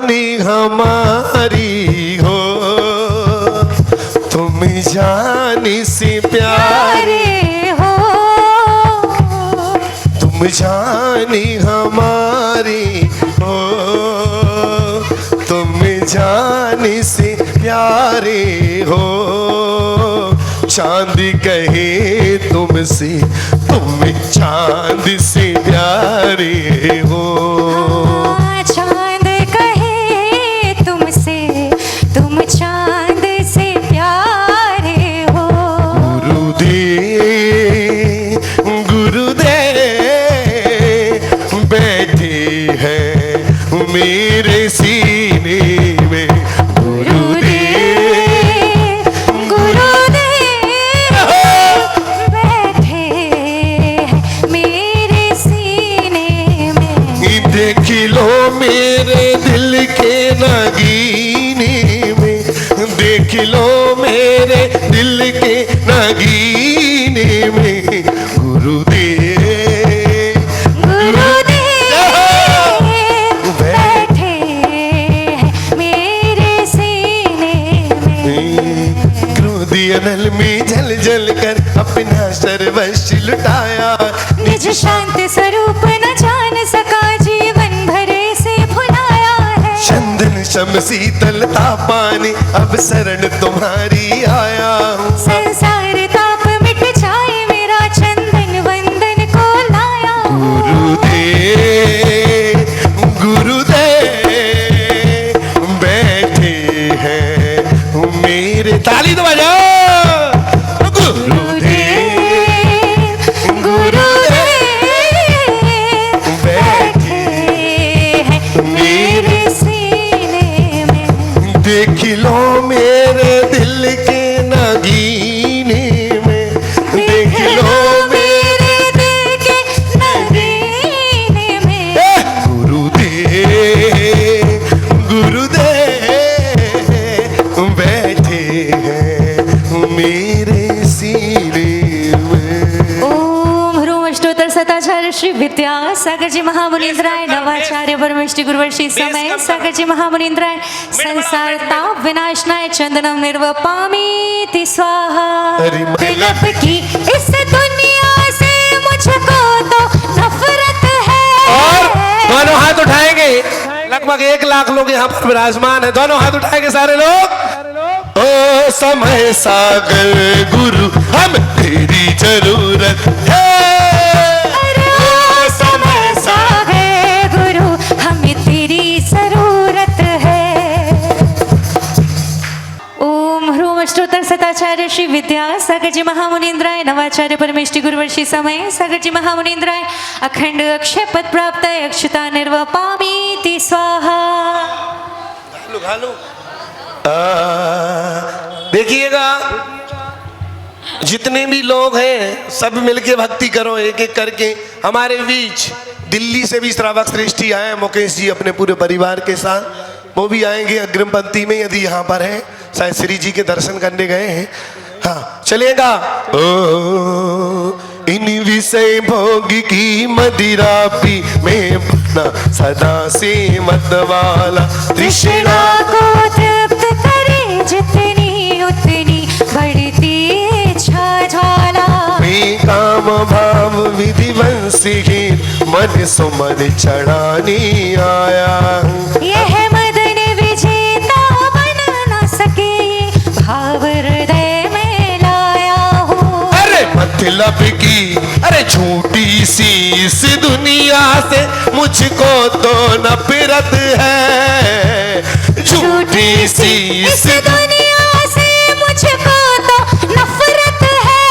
जानी हमारी हो, तुम जानी से प्यारे हो, तुम जानी हमारी हो, तुम जानी से प्यारे हो। चांद कहे तुमसे, तुम चांद से प्यारे हो। चांद कहे तुमसे, तुम चांद से प्यारे हो। गुरुदेव गुरुदेव बैठे हैं मेरे सीने में। देख लो मेरे दिल के नगीने में, देख लो मेरे दिल के नगीने में। गुरुदेव गुरुदेव बैठे मेरे सीने में। क्रोधिया नल में जल जल कर अपना सर्वस्व लुटाया। निज शांत स्वरूप न जान सका, जीवन भरे से भुलाया है। चंदन शम शीतलता पानी, अब शरण तुम्हारी आया हूँ। संसार ताप मिट जाए मेरा, चंदन वंदन को लाया। गुरुदेव गुरुदेव बैठे हैं मेरे। ताली तो बजाओ। देख लो मेरे दिल के नगीने में, देख लो मेरे दिल के नगीने में। गुरुदेव गुरुदेव बैठे हैं मेरे सीने में। ओम ह्रूम अष्टोत्तर शताचार्य श्री विद्यासागर जी महामुनीन्द्राय नवाचार्य परमेष्टि गुरुवर्षि समय सागर जी महामुनीन्द्राय संसार ताप विनाशनाय चंदनम निर्वपामीति स्वाहा। तिलक की इस दुनिया से मुझको तो नफरत है। और दोनों हाथ उठाएंगे, लगभग 1 लाख लोग यहाँ पर विराजमान है। दोनों हाथ उठाएंगे सारे लोग। ओ समय सागर गुरु हम तेरी जरूरत है। अष्टोत्तर शताचार्य श्री विद्यासागर जी महामुनीन्द्राय नवाचार्य परमेष्टि गुरुवर्षि समय सागर जी महामुनीन्द्राय अखंड अक्षय पद प्राप्त अक्षता निर्वपामीति स्वाहा। देखिएगा जितने भी लोग हैं सब मिलके भक्ति करो एक एक करके। हमारे बीच दिल्ली से भी श्रावक श्रेष्ठी आए हैं, मुकेश जी अपने पूरे परिवार के साथ, वो भी आएंगे अग्रिम पंक्ति में यदि यहाँ पर है। शायद श्री जी के दर्शन करने गए हैं। हाँ चलेगा। ओ इन विषय भोग की मदिरा पी में सदा से मत वाला। तृष्णा को तृप्त करे जितनी उतनी बढ़ती इच्छा ज्वाला। मैं काम भाव विधि वंशी मन सुमन चढ़ाने आया हूँ। यह मदन विजेता बन न सके, भाव हृदय में लाया हूँ। अरे मतलब की अरे झूठी सी इस दुनिया से मुझको तो नफरत है। झूठी सी इस दुनिया से मुझको तो नफरत है।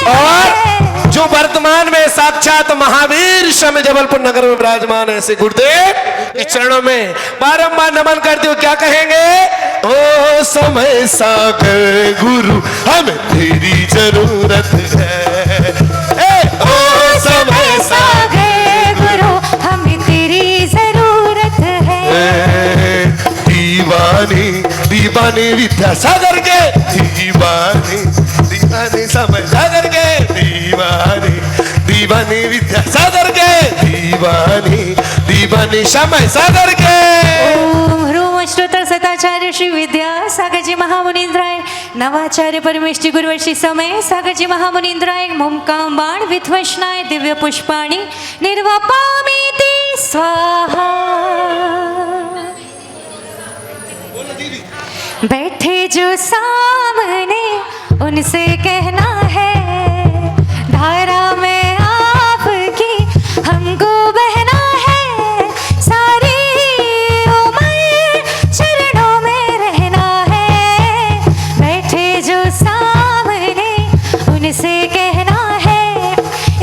और जो वर्तमान में साक्षात महावीर समय जबलपुर नगर में विराजमान है, ऐसे गुरुदेव के चरणों में बारंबार नमन करते हो। क्या कहेंगे? ओ समय सागर गुरु हमें तेरी जरूरत है। ओ समय सागर गुरु हमें तेरी जरूरत है। दीवानी दीवानी विद्यासागर के, दीवानी दीवानी समय सागर के, दीवानी दीवानी विद्यासागर के, दीवानी दीवानी समय सागर के। ओम ह्रूम सदाचार्य श्री विद्यासागर जी महामुनींद्राय नवाचार्य परमेष्टि गुरुवर्षि समय सागर जी महामुनींद्राय मोमकाम बाण विध्वंसनाय दिव्य पुष्पाणि निर्वापामि ते स्वाहा। बैठे जो सामने उनसे कहना है धारा में आपकी हमको बहना है, सारी उम्र चरणों में रहना है। बैठे जो सामने उनसे कहना है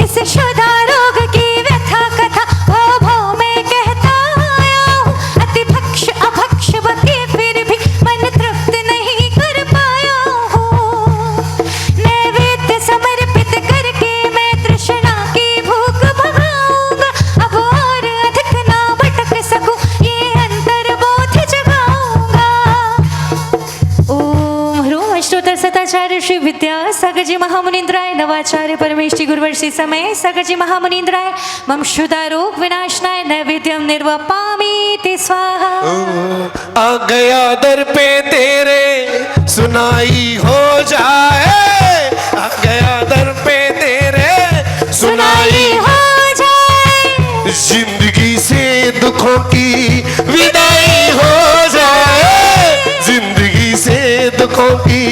इस शुदा रोग की व्यथा कथा ओ भो में कहता आया हूँ। अति भक्ष अभक्ष बके फिर भी मन तृप्त नहीं कर पाया हूँ। नैवेद्य समर्पित करके मैं तृष्णा की भूख भगाऊंगा। अब और अधिक ना भटक सकूं ये अंतर्बोध जगाऊंगा। ओम ह्रूम अष्टोत्तर सताचार्य श्री विद्यासागर जी महामुनींद्राय नवाचार्य परमेष्टि गुरुवर्षि समय सागर जी महामुनींद्राय मम शुदा रोग विनाशनाय नैवेद्यम निर्वापामि ते स्वाहा। आ गया दर पे तेरे सुनाई हो जाए, आ गया दर पे तेरे सुनाई हो जाए, जिंदगी से दुखों की विदाई हो जाए, जिंदगी से दुखों की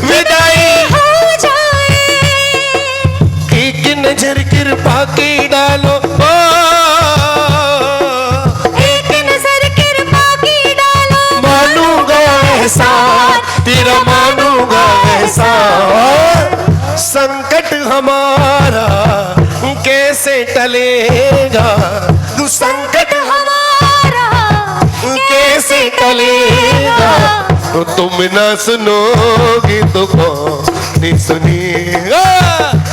विदाई हो जाए। एक नजर कृपा की डालो ओ, एक नजर कृपा की डालो मानूंगा एहसान तेरा, मानूंगा एहसान। संकट हमारा कैसे टलेगा, तू संकट हमारा कैसे टलेगा। तो तुम ना सुनोगे तो कौन सुनेगा,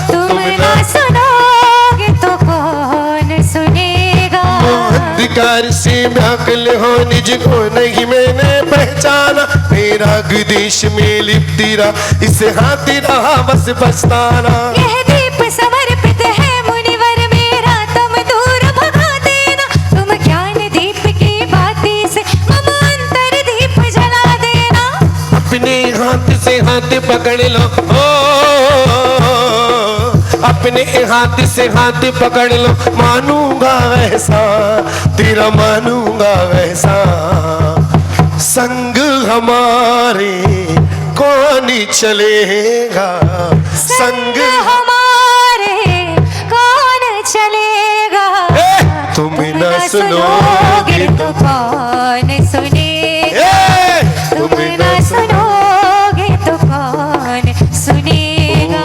तुम ना सुनोगे तो कौन सुनेगा। अंधकार से व्याकुल हो निज को नहीं मैंने पहचाना, मेरा देश में लिपटी रहा इसे हाथी रहा बस पछताना। यह दीप समर्पित है मुनिवर मेरा तुम दूर भगा देना। तुम ज्ञान दीप की बाती से मम अंतर दीप जला देना। अपने हाथ से हाथ पकड़ लो ओ, अपने हाथ से हाथ पकड़ लो, मानूंगा ऐसा तेरा, मानूंगा ऐसा। संग हमारे कौन चलेगा, संग हमारे कौन चलेगा। तुम न सुनोगे तो कौन सुनेगा, तुम न सुनोगे तो कौन सुनेगा।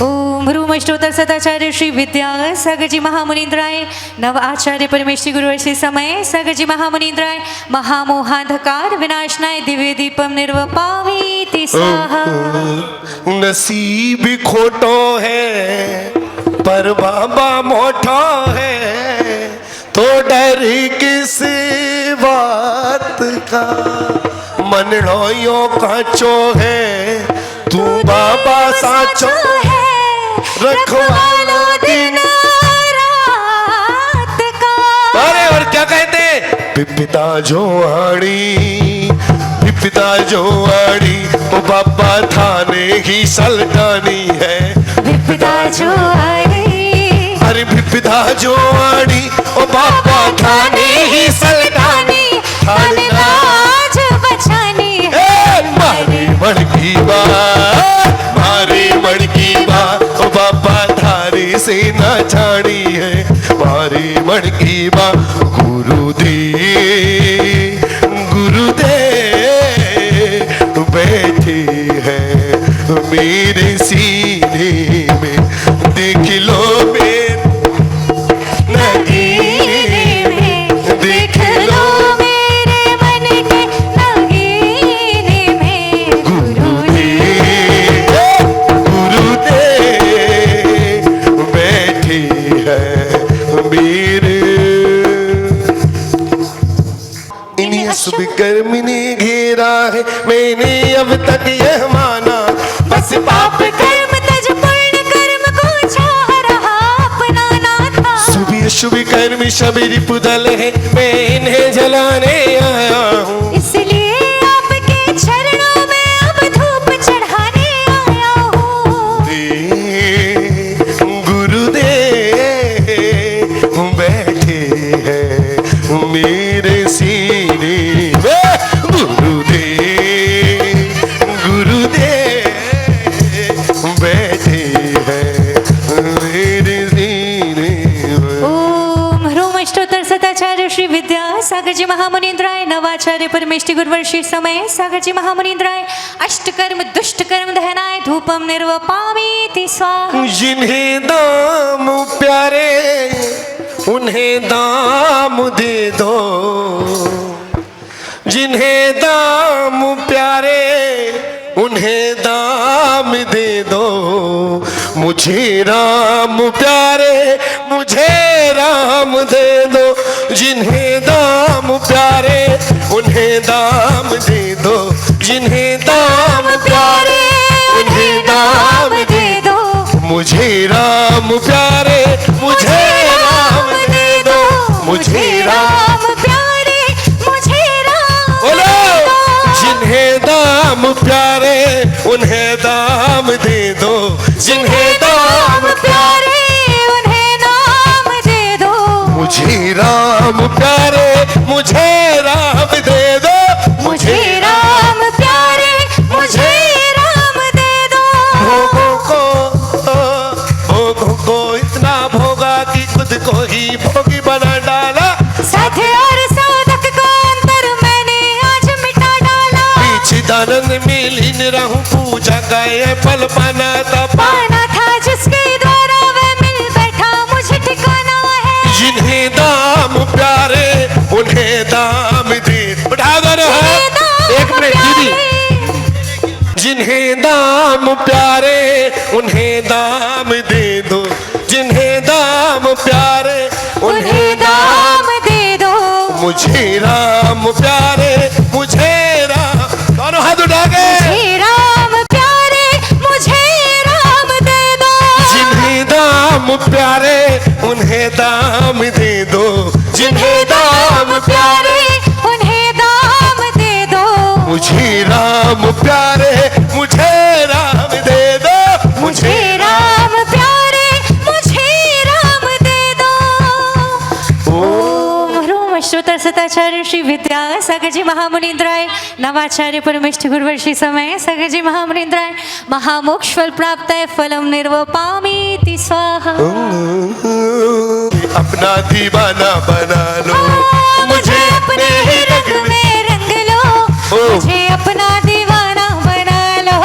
ओम ह्रूम अष्टोत्तर सदाचार्य श्री विद्यासागर जी महामुनींद्राय नव आचार्य परमेष्टि गुरुवर्षि समय सागर जी महामुनींद्राय महामोहांधकार विनाशनाय दिव्य दीपम निर्वपामि ते स्वाहा। नसीब खोटो है पर बाबा मोठो है, तो डर किस बात का। मन रोयो काचो है तू बाबा साचो है, रखवालो दिन रात का। अरे और क्या कहते, पिपिता जो आड़ी, पिपिता जो आड़ी ओ बाबा थाने ही सलटानी है। विपदा जो आड़ी, अरे विपदा जो आड़ी ओ बाबा थाने ही सलटानी, थाने लाज बचानी ए मारी मन की बात, मारी मन की बात ओ बाबा थारे से ना जानी है। मारी मन की बात गुरुदेव, गुरुदेव बैठे हैं मेरे सीने में, देख लो देख लो मेरे मन के नगीने में। गुरुदेव, गुरुदेव बैठे हैं मेरे। इन्हीं शुभ कर्म ने घेरा है मैंने अब तक यह माना, बस पाप कर्म तज पुण्य कर्म को चाह रहा अपना नाता। शुभ कर्म शबरी पुदल है मैं इन्हें जलाने आया हूँ, इसलिए सीने में गुरुदेव गुरुदेव बैठे हैं मेरे सीने में। ओम ह्रूम अष्टोत्तर शताचार्य श्री विद्यासागर जी महामुनीन्द्राय नवाचार्य परमेष्टि गुरुवर्षि समय सागर जी महामुनीन्द्राय अष्टकर्म दुष्टकर्म दहनाय धूपम निर्वपामीति स्वाहा। जिन्हें दाम प्यारे उन्हें दाम दे दो, जिन्हें दाम प्यारे उन्हें दाम दे दो, मुझे राम प्यारे मुझे राम दे दो, जिन्हें दाम प्यारे उन्हें दाम दे दो, जिन्हें दाम प्यारे उन्हें दाम दे दो, मुझे राम प्यारे मुझे राम दे दो, मुझे राम प्यारे मुझे राम बोलो, जिन्हें दाम प्यारे उन्हें दाम दे दो, जिन्हें दाम प्यारे उन्हें नाम दे दो, मुझे राम प्यारे मुझे राम दे दो, मुझे राम प्यारे मुझे राम दे दो। भोगों को इतना भोगा कि खुद को ही भोगी बना डाला, साधे और साधक का अंतर मैंने आज मिटा डाला, पीछे दानन में लीन रहूं पूजा का ये फल पाना था पाना था जिसके द्वारा वह मिल बैठा मुझे ठिकाना है, जिन्हें दाम प्यारे उन्हें दाम दे उठा दो ना, एक मिनट दीदी, जिन्हें दाम प्यारे उन्हें दाम दे दो, जिन्हें दाम प्यारे उन्हें दाम दे दो, मुझे राम प्यारे मुझे राम, दोनों हाथ उठा के, मुझे राम प्यारे मुझे राम दे दो, जिन्हें दाम प्यारे उन्हें दाम दे दो, जिन्हें दाम प्यारे उन्हें दाम दे दो, मुझे राम प्यारे मुझे राम दे दो, मुझे राम प्यारे मुझे राम दे दो। ओम ह्रूम अष्टोत्तर शताचार्य श्री विद्यासागर जी महामुनीन्द्राय नवाचार्य परमेष्टि गुरुवर्षि समय सागर जी महामुनीन्द्राय महामोक्ष फल प्राप्त है फलम निर्वपामीति स्वाहा। अपना दीवाना बना लो, मुझे अपने ही रंग में रंग लो, मुझे अपना दीवाना बना लो,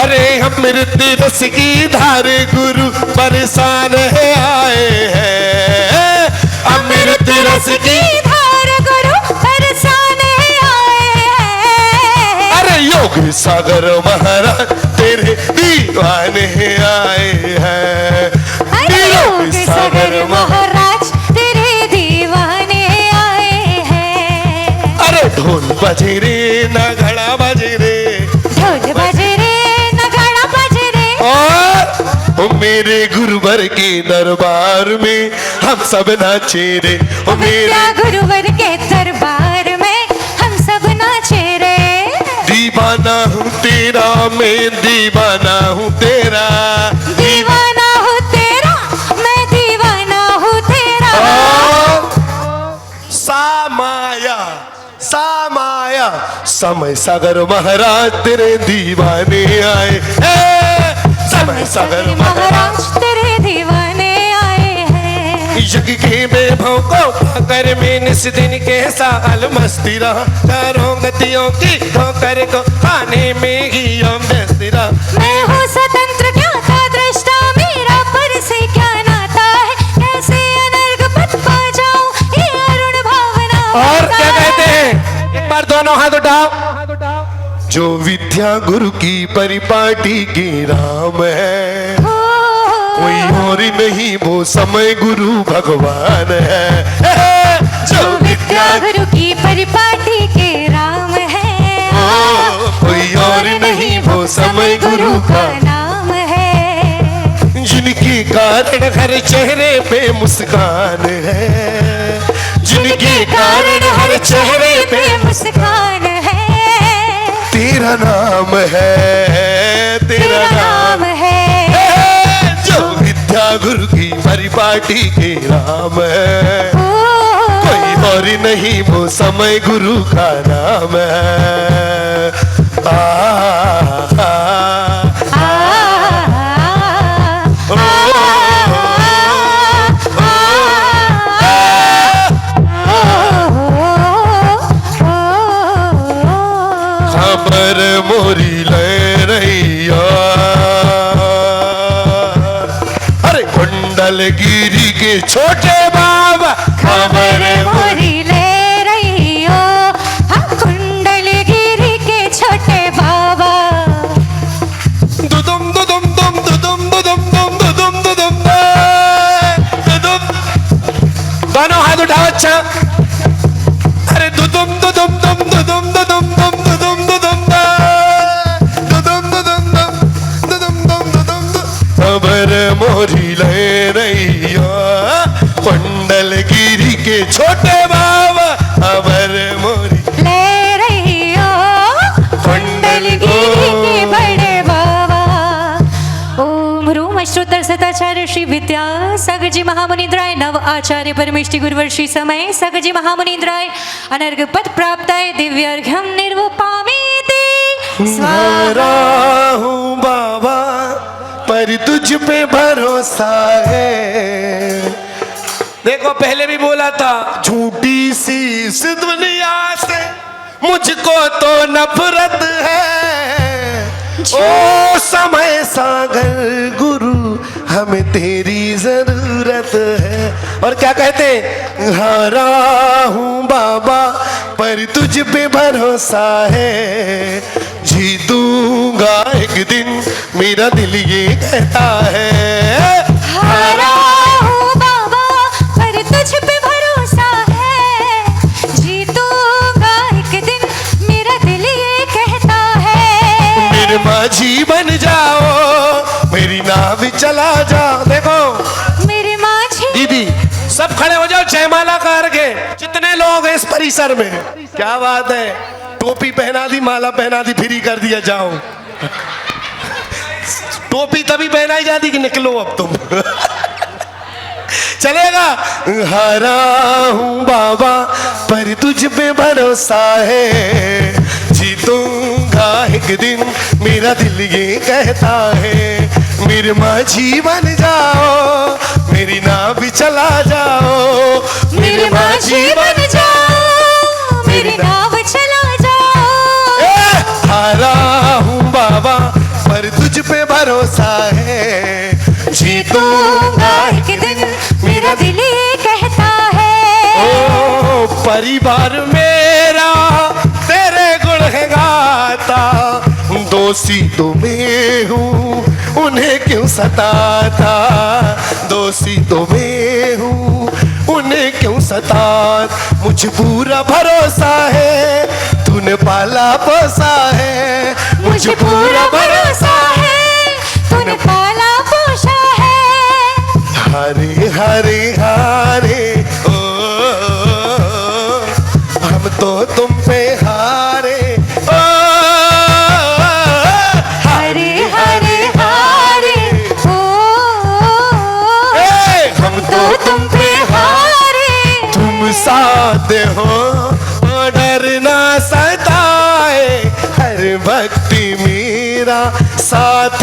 अरे हम मृत्यु रस की धार गुरु परेशान है आए हैं, अमृत रस की धार गुरु परेशान आए हैं, अरे योग सागर महाराज तेरे दीवाने आए हैं, अरे योग सागर महाराज तेरे दीवाने आए हैं, अरे ढोल बजे रे नगाड़ा बजे रे, ढोल बजे रे नगाड़ा बजे रे, और मेरे गुरुवर के दरबार में हम सब नाचे रे, मेरे गुरुवर के दरबार में हम सब नाचे रे, दीवाना हूँ तेरा मैं दीवाना हूँ तेरा, दीवाना हूँ तेरा मैं दीवाना हूँ तेरा, सामाया समय सागर महाराज तेरे दीवाने आए, समय सागर महाराज तेरे दीवाने आए हैं, यज्ञ के वैभव को पाकर में निस दिन के साल मस्ती रहा, चारों गतियों की ठोकर को खाने में ही हम व्यस्त रहा, मैं हूँ स्वतंत्र क्या था दृष्टा मेरा पर से क्या नाता है, कैसे अनर्घ पद पा जाऊं ये अरुण भावना, और क्या कहते हैं एक बार दोनों हाथ उठाओ, जो विद्या गुरु की परिपाटी की राम है, कोई और नहीं वो समय गुरु भगवान है, जो विद्या गुरु की परिपाटी के राम है, कोई और नहीं वो समय गुरु का नाम है, जिनके कारण हर चेहरे पे मुस्कान है, जिनके कारण हर चेहरे पे मुस्कान है, तेरा नाम है तेरा नाम है, जो विद्या गुरु की परिपाटी के राम है, कोई और नहीं वो समय गुरु का नाम है। खबर मोरी ले रैया, अरे कुंडलगिरी के छोटे बाबा खबर मोरी ले रही हो, हाँ कुंडलगिरी के छोटे बाबा। दुदुम दुदुम दुम दुदुम दुदुम दुम दुदुम दुदुम दुदुम, दोनों हाथ उठाओ अच्छा। अरे दुदुम दुदुम दुम दुदुम दुदुम दुम दुदुम दुदुम दुदुम दुदुम दुदुम दुदुम। खबर मोरी ले रही हो, कुंडलगिरी के छोटे बाबा खबर मोरी ले रही हो, कुंडलगिरी के बड़े बाबा। ओम ह्रूम अष्टोत्तर शताचार्य श्री विद्यासागर जी महामुनिंद्राय नव आचार्य परमेष्टि गुरुवर्षि समय सागर जी महामुनिंद्राय अनर्घ पद प्राप्ताय दिव्यार्घ्यम निर्वपामि ते स्वाहा हूँ बाबा पर तुझ पे भरोसा है। देखो पहले भी बोला था, झूठी सी इस दुनिया से मुझको तो नफरत है। ओ समय सागर गुरु हमें तेरी जरूरत है। और क्या कहते, हारा हूँ बाबा पर तुझ पे भरोसा है, जीतूंगा एक दिन मेरा दिल ये कहता है। हारा हूँ बाबा पर तुझ पे भरोसा है, जीतूंगा एक दिन मेरा दिल ये कहता है। मेरे माझी बन जाओ, मेरी नाव चला जाओ। देखो मेरे माझी दीदी सब खड़े हो जाओ, जयमाला करके जितने लोग हैं इस परिसर में। क्या बात है, टोपी पहना दी, माला पहना दी, फ्री कर दिया, जाओ। टोपी तभी पहनाई जाती कि निकलो अब तुम। चलेगा। हारा हूँ बाबा पर तुझ पे भरोसा है, जीतूंगा एक दिन मेरा दिल ये कहता है। मेरे माझी बन जाओ, मेरी नाव भी चला जाओ। मेरे माझी बन जाओ, मेरी नाव चला जाओ। हारा हूँ बाबा पर तुझ पे भरोसा है, जीतूंगा एक दिन मेरा दिल ये कहता है। ओ परिवार मेरा तेरे गुण है गाता, दोषी तो मैं हूँ उन्हें क्यों सताता, दोषी तो मैं हूँ उन्हें क्यों सताता। मुझ पूरा भरोसा है तूने पाला पोसा है, मुझ पूरा भरोसा है तूने पाला पोषा है। हरे हरे हरे ओ, हम तो तुम पे हारे ओ, हरे हरे हारे ओ, हम तो तुम पे हारे। तुम साथ हो और डरना सताए, हर भक्ति मेरा साथ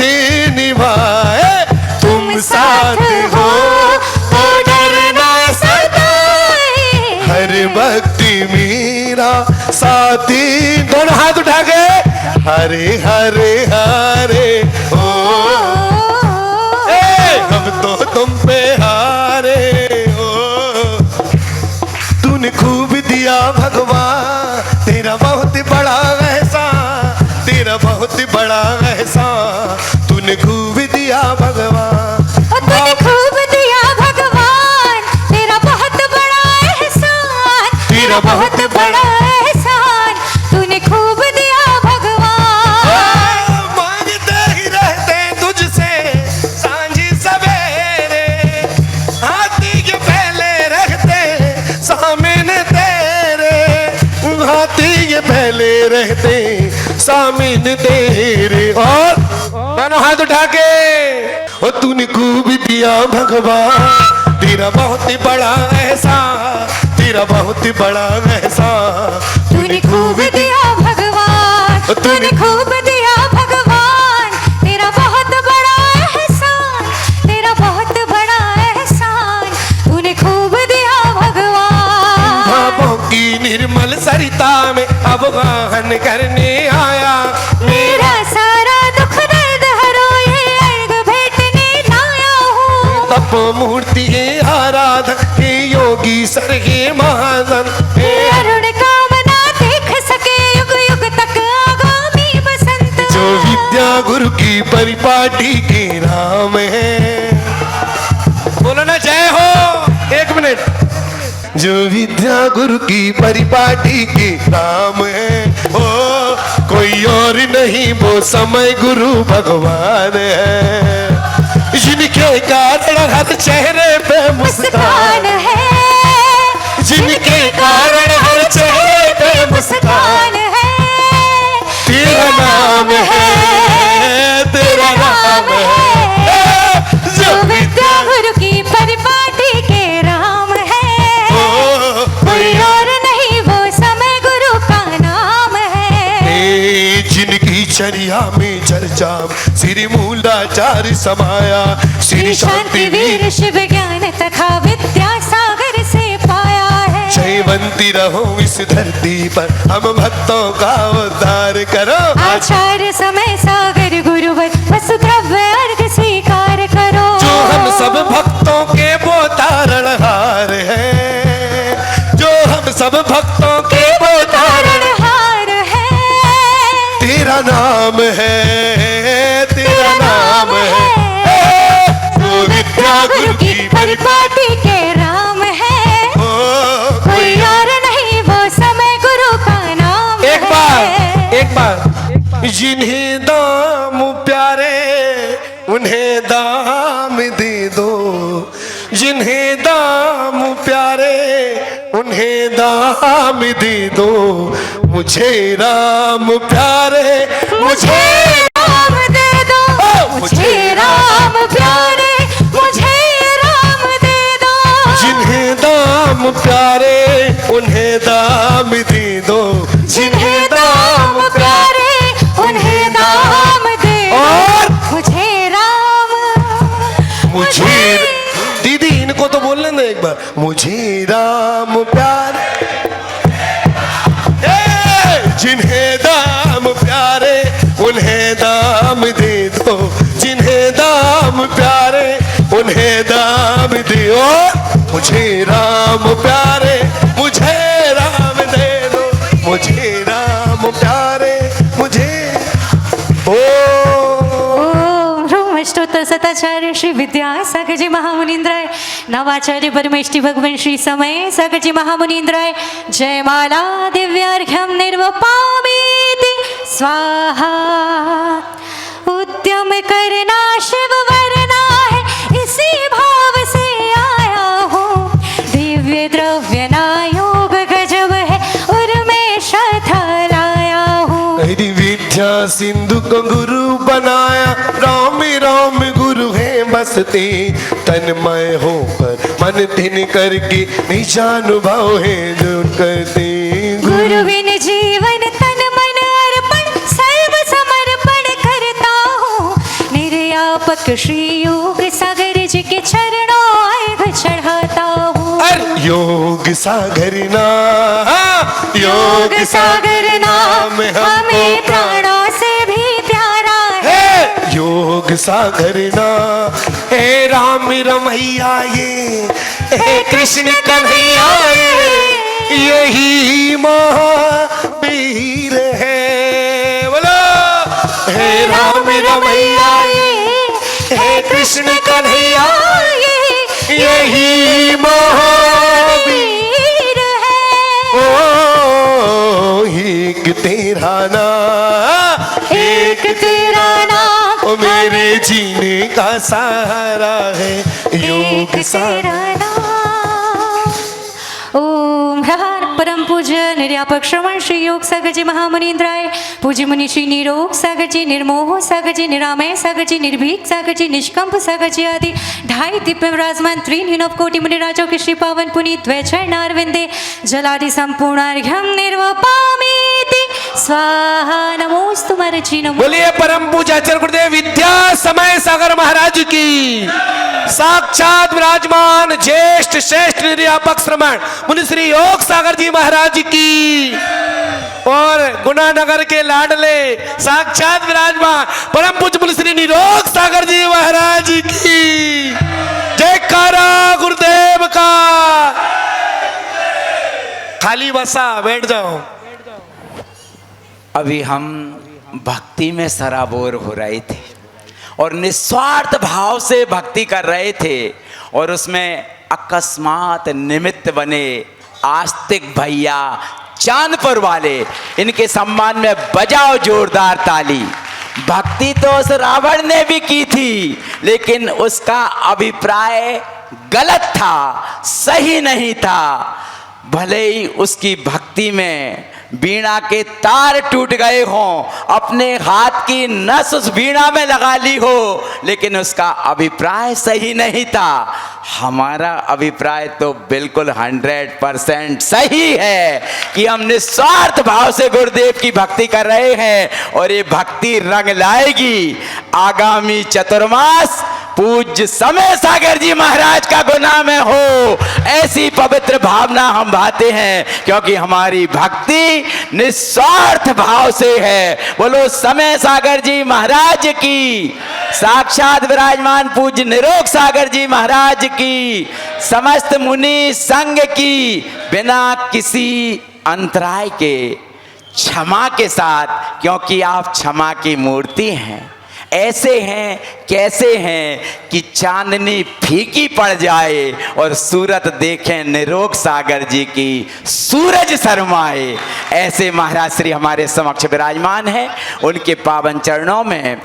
निभाए। तुम साथ हो तो डरना सताए, हर भक्ति मेरा साथी। दोनों हाथ उठा के हरे हरे हरे ओ, हम तो तुम पे हारे ओ। तूने खूब दिया भगवान, तेरा बहुत बड़ा एहसान, तेरा बहुत बड़ा एहसान। तूने खूब दिया भगवान, तूने खूब दिया भगवान, तेरा बहुत बड़ा एहसान, तेरा बहुत बड़ा एहसान। तूने खूब दिया भगवान। मांगते ही रहते तुझसे सांझी सवेरे, हाथी के पहले रखते सामने तेरे, हाथी के पहले रहते सामने तेरे। और दोनों हाथ उठा के और तूने खूब दिया भगवान, तेरा बहुत ही बड़ा एहसान, तेरा तेरा बहुत बड़ा एहसान तूने खूब दिया भगवान, तूने खूब दिया भगवान, तेरा बहुत बड़ा एहसान, तेरा बहुत बड़ा एहसान, तूने खूब दिया भगवान। भावों की निर्मल सरिता में अब गाहन करने आया, मेरा सारा दुख दर्द हरो ये अर्घ भेटने लाया हूँ। तप मूर्ति है आराधन हे योगी सर हे महाजन, हे अरुण कामना देख सके युग युग तक आगामी बसंत। जो विद्या गुरु की परिपाटी के नाम है। बोलो ना जय हो। एक मिनट। जो विद्या गुरु की परिपाटी के नाम है, ओ कोई और नहीं वो समय गुरु भगवान है। जिनके कारण हर चेहरे पे मुस्कान है, जिनके कारण हर चेहरे पे मुस्कान है, तेरा नाम है, तेरा नाम है। जो विद्या गुरु की परिपाटी के राम है, कोई और नहीं वो समय गुरु का नाम है। जिनकी चर्या में चर्चा श्री मूलाचार्य समाया, श्री शांति वीर शिव ज्ञान तथा विद्या सागर से पाया है। जयवंती रहो इस धरती पर हम भक्तों का उद्धार करो। आचार्य समय सागर गुरुवर वसुद्रव्य अर्घ स्वीकार करो। जो हम सब भक्तों के वो तारणहार है, जो हम सब भक्तों के वो तारणहार है। तेरा नाम है, तेरा नाम है। जो विद्या गुरु की परिपाटी के राम है, कोई और नहीं वो समय गुरु का नाम है। एक बार जिन्हें दाम प्यारे उन्हें दाम दे दो, जिन्हें दाम प्यारे उन्हें दाम दे दो। मुझे राम प्यारे मुझे राम दे दो, मुझे राम प्यारे मुझे राम दे दो। जिन्हें दाम प्यारे उन्हें दाम दे दो, जिन्हें दाम प्यारे उन्हें दाम दे दो। और मुझे राम मुझे दीदी इनको तो बोलने दो एक बार। मुझे राम प्यारे, जिन्हें दाम प्यारे उन्हें दाम दे दो, जिन्हें दाम प्यारे उन्हें दाम दो। मुझे राम प्यारे मुझे राम दे दो, मुझे राम प्यारे मुझे। ओम अष्टोत्तर सताचार्य श्री विद्यासागर जी महामुनींद्राय, नवाचार्य परमेष्टि भगवान श्री समय सागर जी महामुनींद्राय। जय माला दिव्यार्घ्यम निर्वपामीति स्वाहा। उद्यम करना शिव वरना है, इसी भाव से आया हूँ। दिव्य द्रव्य ना योग गजब है, उर्मेश लाया हूँ। विद्या सिंधु को गुरु बनाया, राम राम गुरु है बसते। तन्मय होकर मन दिन करके निजानुभव है जो करते। गुरु बिन जीवन तन मन अर्पण सर्व समर्पण करता हूँ। निर्यापक श्री योग सागर जी के चरणों अर्घ चढ़ाता हूँ। योग सागर नाम, योग सागर नाम हमें प्राणों से भी प्यारा है। योग सागर नाम हे राम रमैया ये, हे कृष्ण कन्हैया ये, यही महावीर है। बोलो हे राम रमैया ये, हे कृष्ण कन्हैया ये, यही महावीर है। ओ एक तेरा नाम, एक तेरा नाम ओ मेरे जीने का सहारा है। योग एक तेरा नाम। ओम ह्रार परम पूज्य निर्यापक श्रवण श्री योग सागर जी महामुनीन्द्राय, पूज्य मुनि श्री निरोग सागर जी, निर्मोह सागर जी, निरामय सागर जी, निर्भीक सागर जी, निष्कंप सागर जी आदि 2.5 दिव्य विराजमान 3 नव कोटि मुनि राजों के श्री पावन पुनीत द्वैचरणारविंदे जलादि संपूर्णार्घ्यम निर्वपामीति स्वाहा। नमोस्तु मरची नमो। बोलिए परम पूज्य आचार्य गुरुदेव विद्या समय सागर महाराज की, साक्षात विराजमान ज्येष्ठ श्रेष्ठ निर्यापक श्रमण मुनि श्री योग सागर जी महाराज की, और गुणानगर के लाडले साक्षात विराजमान परम पूज्य मुनि श्री निरोग सागर जी महाराज की जयकारा गुरुदेव का। खाली बसा, बैठ जाओ। अभी हम भक्ति में सराबोर हो रहे थे और निस्वार्थ भाव से भक्ति कर रहे थे, और उसमें अकस्मात निमित्त बने आस्तिक भैया चांदपुर वाले, इनके सम्मान में बजाओ जोरदार ताली। भक्ति तो उस रावण ने भी की थी, लेकिन उसका अभिप्राय गलत था, सही नहीं था। भले ही उसकी भक्ति में वीणा के तार टूट गए हों, अपने हाथ की नस उस वीणा में लगा ली हो, लेकिन उसका अभिप्राय सही नहीं था। हमारा अभिप्राय तो बिल्कुल 100% सही है कि हम निस्वार्थ भाव से गुरुदेव की भक्ति कर रहे हैं, और ये भक्ति रंग लाएगी। आगामी चतुर्मास पूज्य समय सागर जी महाराज का गुना में हो, ऐसी पवित्र भावना हम भाते हैं, क्योंकि हमारी भक्ति निस्वार्थ भाव से है। बोलो समय सागर जी महाराज की, साक्षात विराजमान पूज्य निरोग सागर जी महाराज की, समस्त मुनि संघ की, बिना किसी अंतराय के क्षमा के साथ, क्योंकि आप क्षमा की मूर्ति हैं। ऐसे हैं, कैसे हैं कि चांदनी फीकी पड़ जाए और सूरत देखें निरोग सागर जी की, सूरज शर्माए। ऐसे महाराज श्री हमारे समक्ष विराजमान हैं। उनके पावन चरणों में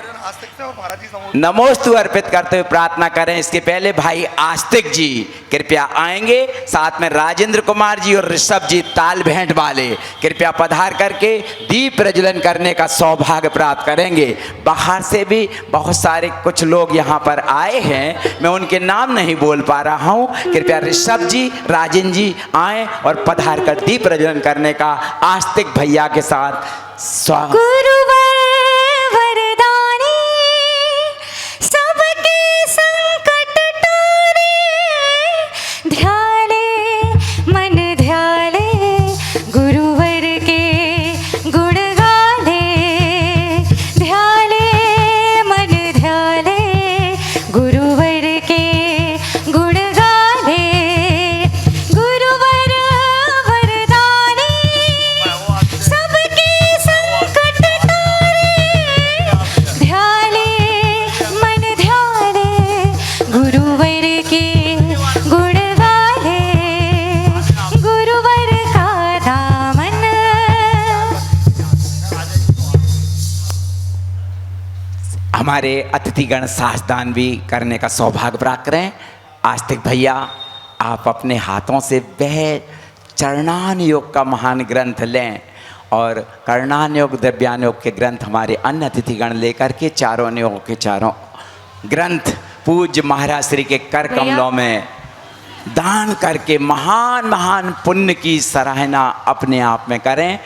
नमोस्तु अर्पित करते हुए प्रार्थना करें। इसके पहले भाई आस्तिक जी कृपया आएंगे, साथ में राजेंद्र कुमार जी और ऋषभ जी ताल भेंट वाले कृपया पधार करके दीप प्रज्वलन करने का सौभाग्य प्राप्त करेंगे। बाहर से भी बहुत सारे कुछ लोग यहाँ पर आए हैं, मैं उनके नाम नहीं बोल पा रहा हूँ। कृपया ऋषभ जी, राजेंद्र जी आए और पधार कर दीप प्रज्वलन करने का आस्तिक भैया के साथ स्वागत। हमारे अतिथिगण सासदान भी करने का सौभाग्य प्राप्त करें। आस्तिक भैया, आप अपने हाथों से वह चरणान योग का महान ग्रंथ लें, और कर्णान योग, द्रव्यान योग के ग्रंथ हमारे अन्य अतिथिगण लेकर के चारों योग के चारों ग्रंथ पूज्य महाराज श्री के कर कमलों में दान करके महान महान पुण्य की सराहना अपने आप में करें।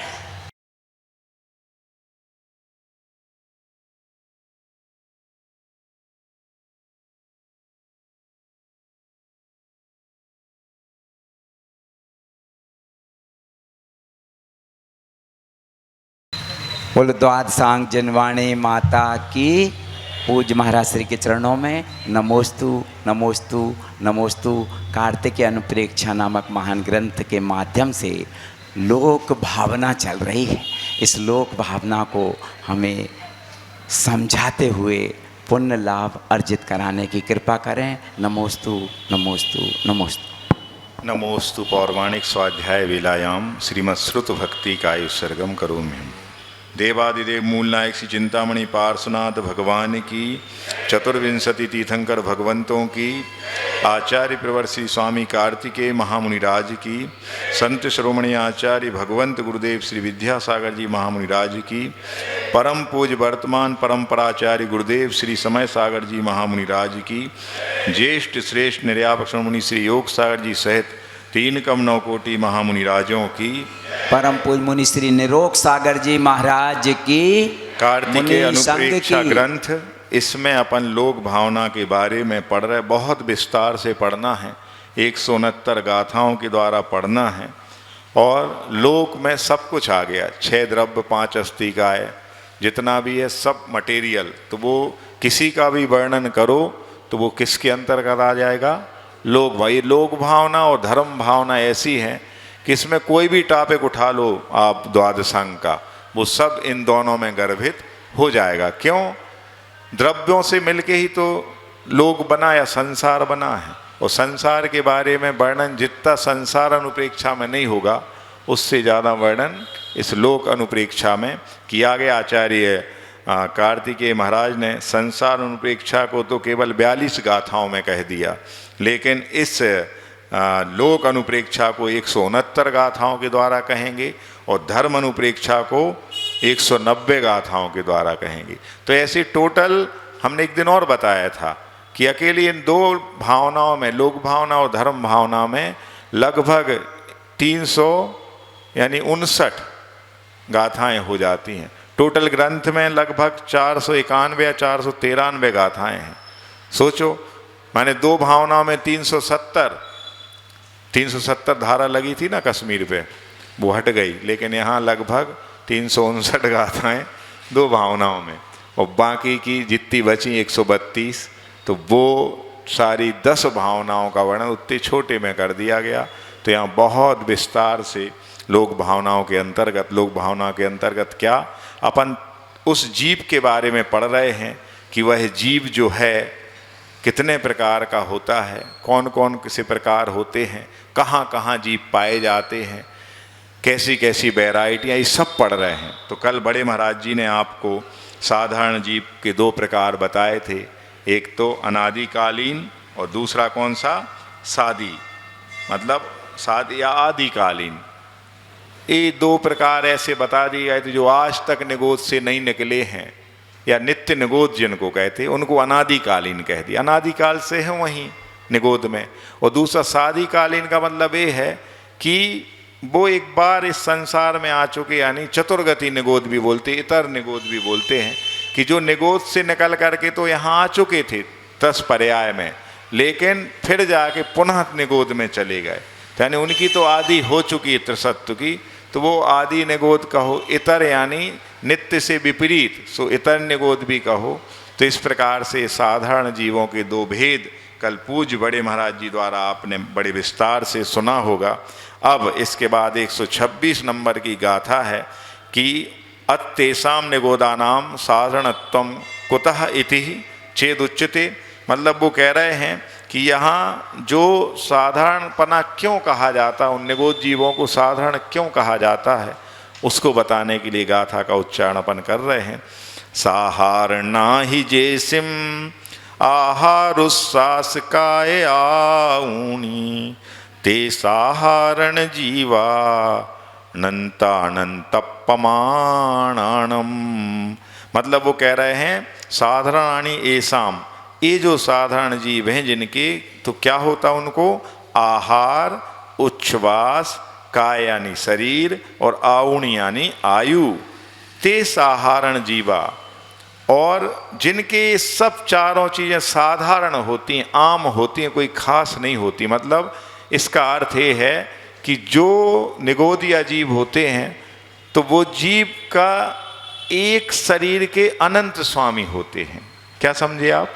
बोलो द्वादशांग जनवाणी माता की। पूज्य महाराज श्री के चरणों में नमोस्तु नमोस्तु नमोस्तु। कार्तिक अनुप्रेक्षा नामक महान ग्रंथ के माध्यम से लोक भावना चल रही है। इस लोक भावना को हमें समझाते हुए पुण्य लाभ अर्जित कराने की कृपा करें। नमोस्तु नमोस्तु नमोस्तु। नमोस्तु पौर्वाणिक स्वाध्याय वेलायाम श्रीमत्श्रुत भक्ति का उत्सर्गम करोमि। देवादिदेव मूलनायक श्री चिंतामणि पार्श्वनाथ भगवान की, चतुर्विंशति तीर्थंकर भगवंतों की, आचार्य प्रवर श्री स्वामी कार्तिकेय महामुनिराज की, संत श्रोमणी आचार्य भगवंत गुरुदेव श्री विद्यासागर जी महामुनिराज की, परम पूज्य वर्तमान परंपराचार्य गुरुदेव श्री समय सागर जी महामुनिराज की, ज्येष्ठ श्रेष्ठ निर्यापक श्रोमणी श्री योग सागर जी सहित 3 कम 9 कोटि महामुनिराजों की, परम पूज्य मुनि श्री निरोग सागर जी महाराज की, कार्तिकेय मुनि संघ अनुप्रेक्षा की। ग्रंथ, इसमें अपन लोक भावना के बारे में पढ़ रहे, बहुत विस्तार से पढ़ना है, 169 गाथाओं के द्वारा पढ़ना है। और लोक में सब कुछ आ गया, 6 द्रव्य 5 अस्तिकाय, जितना भी है सब मटेरियल, तो वो किसी का भी वर्णन करो तो वो किसके अंतर्गत आ जाएगा? लोक भाई। लोक भावना और धर्म भावना ऐसी है कि इसमें कोई भी टॉपिक उठा लो आप द्वादशांग का, वो सब इन दोनों में गर्भित हो जाएगा। क्यों? द्रव्यों से मिलके ही तो लोक बना या संसार बना है, और संसार के बारे में वर्णन जितना संसार अनुप्रेक्षा में नहीं होगा, उससे ज़्यादा वर्णन इस लोक अनुप्रेक्षा में किया गया। आचार्य कार्तिकेय महाराज ने संसार अनुप्रेक्षा को तो केवल 42 गाथाओं में कह दिया, लेकिन इस लोक अनुप्रेक्षा को 169 गाथाओं के द्वारा कहेंगे और धर्म अनुप्रेक्षा को 190 गाथाओं के द्वारा कहेंगे। तो ऐसे टोटल हमने एक दिन और बताया था कि अकेले इन 2 भावनाओं में, लोक भावना और धर्म भावना में, लगभग 300 यानी 59 गाथाएं हो जाती हैं। टोटल ग्रंथ में लगभग 491 या 493 गाथाएं हैं। सोचो, माने 2 भावनाओं में 370 धारा लगी थी ना कश्मीर पे, वो हट गई, लेकिन यहाँ लगभग 359 गाथाएं 2 भावनाओं में, और बाकी की जितनी बची 132, तो वो सारी 10 भावनाओं का वर्णन उतने छोटे में कर दिया गया। तो यहाँ बहुत विस्तार से लोक भावनाओं के अंतर्गत, लोक भावना के अंतर्गत क्या, अपन उस जीव के बारे में पढ़ रहे हैं कि वह जीव जो है कितने प्रकार का होता है, कौन कौन किसी प्रकार होते हैं, कहाँ कहाँ जीव पाए जाते हैं, कैसी कैसी वैरायटियाँ, ये सब पढ़ रहे हैं। तो कल बड़े महाराज जी ने आपको साधारण जीव के 2 प्रकार बताए थे, एक तो अनादिकालीन और दूसरा कौन सा? सादी, मतलब सादी या आदिकालीन। ये 2 प्रकार ऐसे बता दिए गए थे जो आज तक निगोद से नहीं निकले हैं, या नित्य निगोद जिनको कहते हैं, उनको अनादिकालीन कह दिया। अनादिकाल से है वहीं निगोद में। और दूसरा सादिकालीन का मतलब ये है कि वो एक बार इस संसार में आ चुके, यानी चतुर्गति निगोद भी बोलते, इतर निगोद भी बोलते हैं, कि जो निगोद से निकल करके तो यहाँ आ चुके थे 10 पर्याय में, लेकिन फिर जाके पुनः निगोद में चले गए, यानी उनकी तो आदि हो चुकी है त्रिसत्व की, तो वो आदि निगोद कहो। इतर यानी नित्य से विपरीत, सो इतर निगोद भी कहो। तो इस प्रकार से साधारण जीवों के 2 भेद कल पूज्य बड़े महाराज जी द्वारा आपने बड़े विस्तार से सुना होगा। अब इसके बाद 126 नंबर की गाथा है कि अत्तेषां निगोदानां साधारणत्वं कुतः इति चेदुच्यते। मतलब वो कह रहे हैं कि यहाँ जो साधारणपना क्यों कहा जाता है, उन निगोद जीवों को साधारण क्यों कहा जाता है, उसको बताने के लिए गाथा का उच्चारण अपन कर रहे हैं। साहारणा ही जैसिम आहारुस्सासकाय आऊणी ते साहारण जीवा अनंतानंतपमाणाणम। मतलब वो कह रहे हैं साधारणानि एसाम, ये जो साधारण जीव हैं जिनके तो क्या होता उनको आहार, उच्छ्वास, काय यानी शरीर और आऊणी यानी आयु, ते साधारण जीवा, और जिनके सब चारों चीज़ें साधारण होती हैं, आम होती हैं, कोई खास नहीं होती। मतलब इसका अर्थ ये है कि जो निगोदिया जीव होते हैं तो वो जीव का एक शरीर के अनंत स्वामी होते हैं। क्या समझे आप?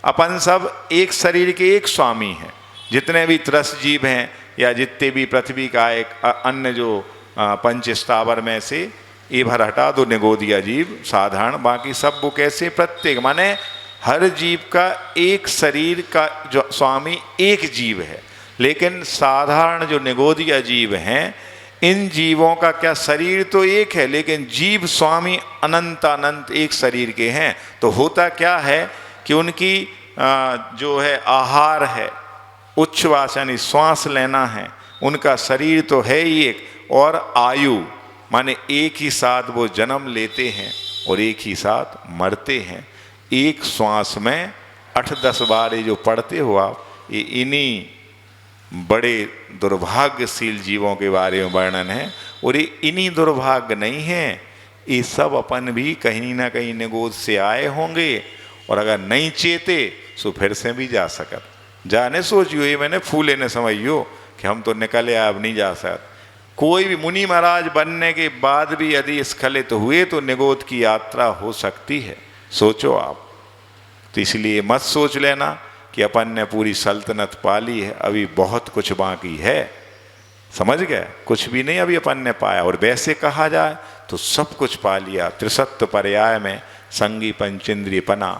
अपन सब एक शरीर के एक स्वामी हैं। जितने भी त्रस जीव हैं या जितने भी पृथ्वी का एक अन्य जो पंच स्थावर में से ये भर हटा दो निगोदिया जीव साधारण, बाकी सब वो कैसे प्रत्येक, माने हर जीव का एक शरीर का जो स्वामी एक जीव है। लेकिन साधारण जो निगोदिया जीव हैं इन जीवों का क्या, शरीर तो एक है लेकिन जीव स्वामी अनंत अनंत एक शरीर के हैं। तो होता क्या है कि उनकी जो है आहार है, उच्छ्वास यानी श्वास लेना है, उनका शरीर तो है ही एक, और आयु माने एक ही साथ वो जन्म लेते हैं और एक ही साथ मरते हैं। एक श्वास में 8-10 बार ये जो पढ़ते हो आप, ये इन्हीं बड़े दुर्भाग्यशील जीवों के बारे में वर्णन है। और ये इन्हीं दुर्भाग्य नहीं है, ये सब अपन भी कहीं ना कहीं निगोद से आए होंगे, और अगर नहीं चेते तो फिर से भी जा सकत। जाने सोचियो, ये मैंने फूले ने समझियो कि हम तो निकले अब नहीं जा सकते। कोई भी मुनि महाराज बनने के बाद भी यदि स्खलित हुए तो निगोद की यात्रा हो सकती है, सोचो आप। तो इसलिए मत सोच लेना कि अपन ने पूरी सल्तनत पा ली है, अभी बहुत कुछ बाकी है, समझ गए? कुछ भी नहीं अभी अपन ने पाया। और वैसे कहा जाए तो सब कुछ पा लिया। त्रिसत्व पर्याय में संगी पंचेंद्रिय पना,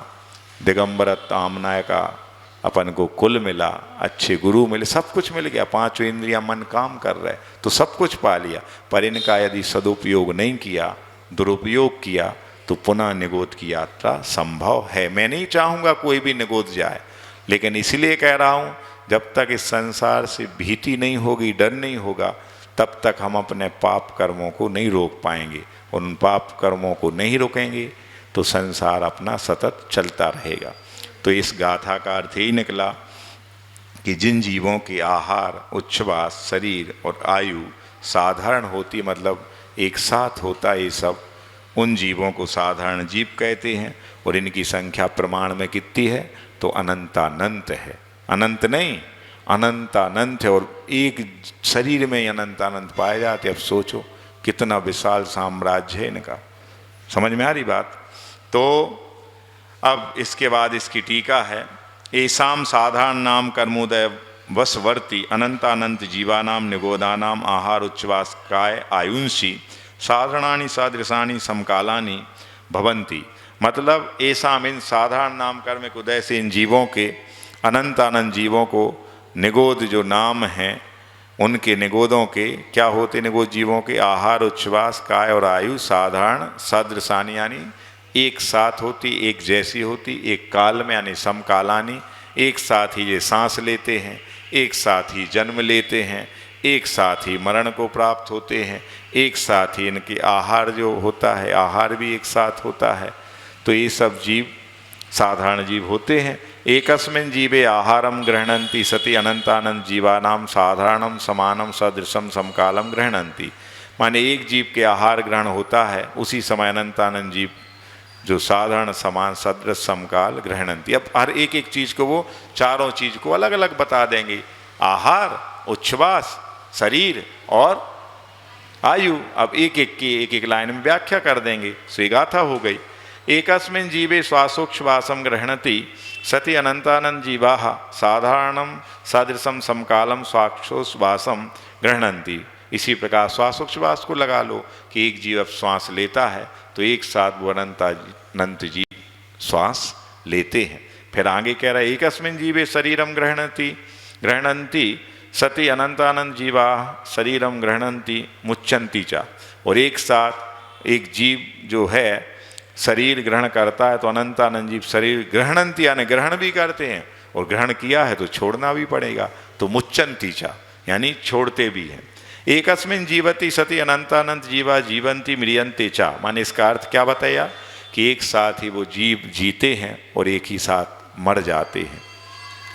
दिगंबरत आमनाय का अपन को कुल मिला, अच्छे गुरु मिले, सब कुछ मिल गया। 5 इंद्रियां मन काम कर रहे, तो सब कुछ पा लिया। पर इनका यदि सदुपयोग नहीं किया, दुरुपयोग किया, तो पुनः निगोद की यात्रा संभव है। मैं नहीं चाहूँगा कोई भी निगोद जाए, लेकिन इसलिए कह रहा हूँ जब तक इस संसार से भीति नहीं होगी, डर नहीं होगा, तब तक हम अपने पाप कर्मों को नहीं रोक पाएंगे। उन पाप कर्मों को नहीं रोकेंगे तो संसार अपना सतत चलता रहेगा। तो इस गाथा का अर्थ यही निकला कि जिन जीवों की आहार, उच्छ्वास, शरीर और आयु साधारण होती, मतलब एक साथ होता ये सब, उन जीवों को साधारण जीव कहते हैं। और इनकी संख्या प्रमाण में कितनी है? तो अनंतानंत है। अनंत नहीं, अनंतानंत है। और एक शरीर में ही अनंतानंत पाए जाते। अब सोचो कितना विशाल साम्राज्य है इनका। समझ में आ रही बात? तो अब इसके बाद इसकी टीका है, ऐसाम साधारण नाम कर्मोदय वशवर्ती अनंतानंत जीवानाम निगोदानाम आहार उच्छ्वास काय आयुंसी साधारणानि सदृशानि समकालानि भवंती। मतलब ऐसा इन साधारण नाम कर्म के उदय से इन जीवों के, अनंत अनंत जीवों को निगोद जो नाम हैं, उनके निगोदों के क्या होते? निगोद जीवों के आहार उच्छ्वास काय और आयु साधारण सदृशानि यानी एक साथ होती, एक जैसी होती, एक काल में यानी समकालानी, एक साथ ही ये सांस लेते हैं, एक साथ ही जन्म लेते हैं, एक साथ ही मरण को प्राप्त होते हैं, एक साथ ही इनके आहार जो होता है, आहार भी एक साथ होता है। तो ये सब जीव साधारण जीव होते हैं। एकस्मिन् जीवे आहारम गृह्णन्ति सति अनंतानंत जीवानाम साधारणम समानम सदृशम समकालम गृह्णन्ति। माने एक जीव के आहार ग्रहण होता है, उसी समय अनंतानंत जीव जो साधारण समान सदृश समकाल गृह्णन्ति। अब हर एक एक चीज़ को वो चारों चीज़ को अलग अलग बता देंगे, आहार, उच्छ्वास, शरीर और आयु। अब एक एक की एक एक लाइन में व्याख्या कर देंगे। सो गाथा हो गई। एकस्मिन् जीवे श्वासोच्छ्वासम गृह्णति सति अनंतानंद जीवा साधारणम सदृशम समकालम श्वासोच्छ्वासम गृह्णन्ति। इसी प्रकार श्वासोच्छ्वास को लगा लो कि एक जीव अब श्वास लेता है तो एक साथ वो अनंत जीव श्वास लेते हैं। फिर आगे कह रहा है एकस्मिन् जीवे शरीरम गृह्णन्ति सति अनंतानंद जीवा शरीरम गृह्णन्ति मुच्यन्ति चा। और एक साथ एक जीव जो है शरीर ग्रहण करता है तो अनंतानंद जीव शरीर गृह्णन्ति यानी ग्रहण भी करते हैं, और ग्रहण किया है तो छोड़ना भी पड़ेगा, तो मुच्यन्ति चा यानी छोड़ते भी हैं। एकस्मिन् जीवति सति अनंतानंत जीवा जीवंती म्रियन्ते चा। माने इसका अर्थ क्या बताया कि एक साथ ही वो जीव जीते हैं और एक ही साथ मर जाते हैं।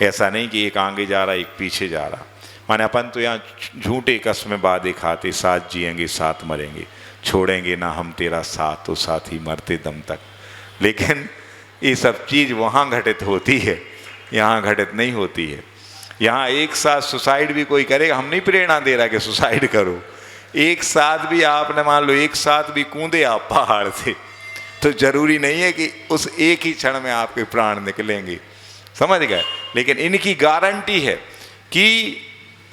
ऐसा नहीं कि एक आगे जा रहा एक पीछे जा रहा। माने अपन तो यहाँ झूठे कसमें वादे खाते, साथ जिएंगे साथ मरेंगे, छोड़ेंगे ना हम तेरा साथ, तो साथ ही मरते दम तक। लेकिन ये सब चीज़ वहाँ घटित होती है, यहाँ घटित नहीं होती है। यहाँ एक साथ सुसाइड भी कोई करेगा, हम नहीं प्रेरणा दे रहा कि सुसाइड करो। एक साथ भी आपने मान लो एक साथ भी कूदे आप पहाड़ से, तो जरूरी नहीं है कि उस एक ही क्षण में आपके प्राण निकलेंगे, समझ गए। लेकिन इनकी गारंटी है कि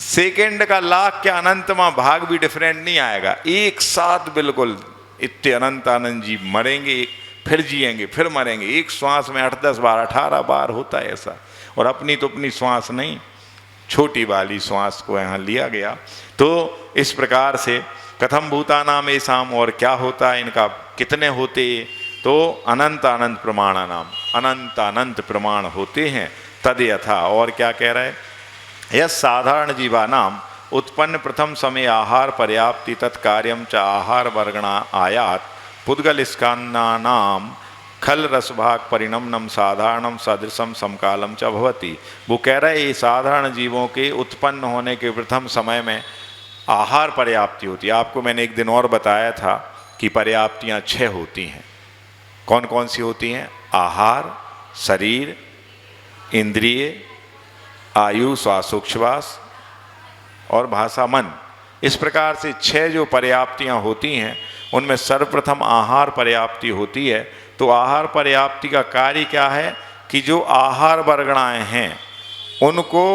सेकंड का लाख क्या अनंत में भाग भी डिफरेंट नहीं आएगा। एक साथ बिल्कुल इतने अनंत आनंद जी मरेंगे, फिर जिएंगे, फिर मरेंगे। एक श्वास में 8-10 बार 18 बार होता है ऐसा। और अपनी तो अपनी श्वास नहीं, छोटी वाली श्वास को यहाँ लिया गया। तो इस प्रकार से कथम भूतानाम एसाम, और क्या होता है इनका, कितने होते, तो अनंत अनंत प्रमाणानाम, अनंत अनंत प्रमाण होते हैं। तद यथा, और क्या कह रहा है, यह साधारण जीवानाम उत्पन्न प्रथम समय आहार पर्याप्ति तत्कार्यम च आहार वर्गणा आयात पुद्गल स्कंदानाम खल रसभाग परिणमनम साधारणम सदृशम समकालम च भवति। वो कह रहे ये साधारण जीवों के उत्पन्न होने के प्रथम समय में आहार पर्याप्ति होती है। आपको मैंने एक दिन और बताया था कि पर्याप्तियाँ 6 होती हैं। कौन कौन सी होती हैं? आहार, शरीर, इंद्रिय, आयु, श्वासोच्छ्वास और भाषा, मन। इस प्रकार से 6 जो पर्याप्तियाँ होती हैं उनमें सर्वप्रथम आहार पर्याप्ति होती है। तो आहार पर्याप्ति का कार्य क्या है कि जो आहार वर्गणाएँ हैं उनको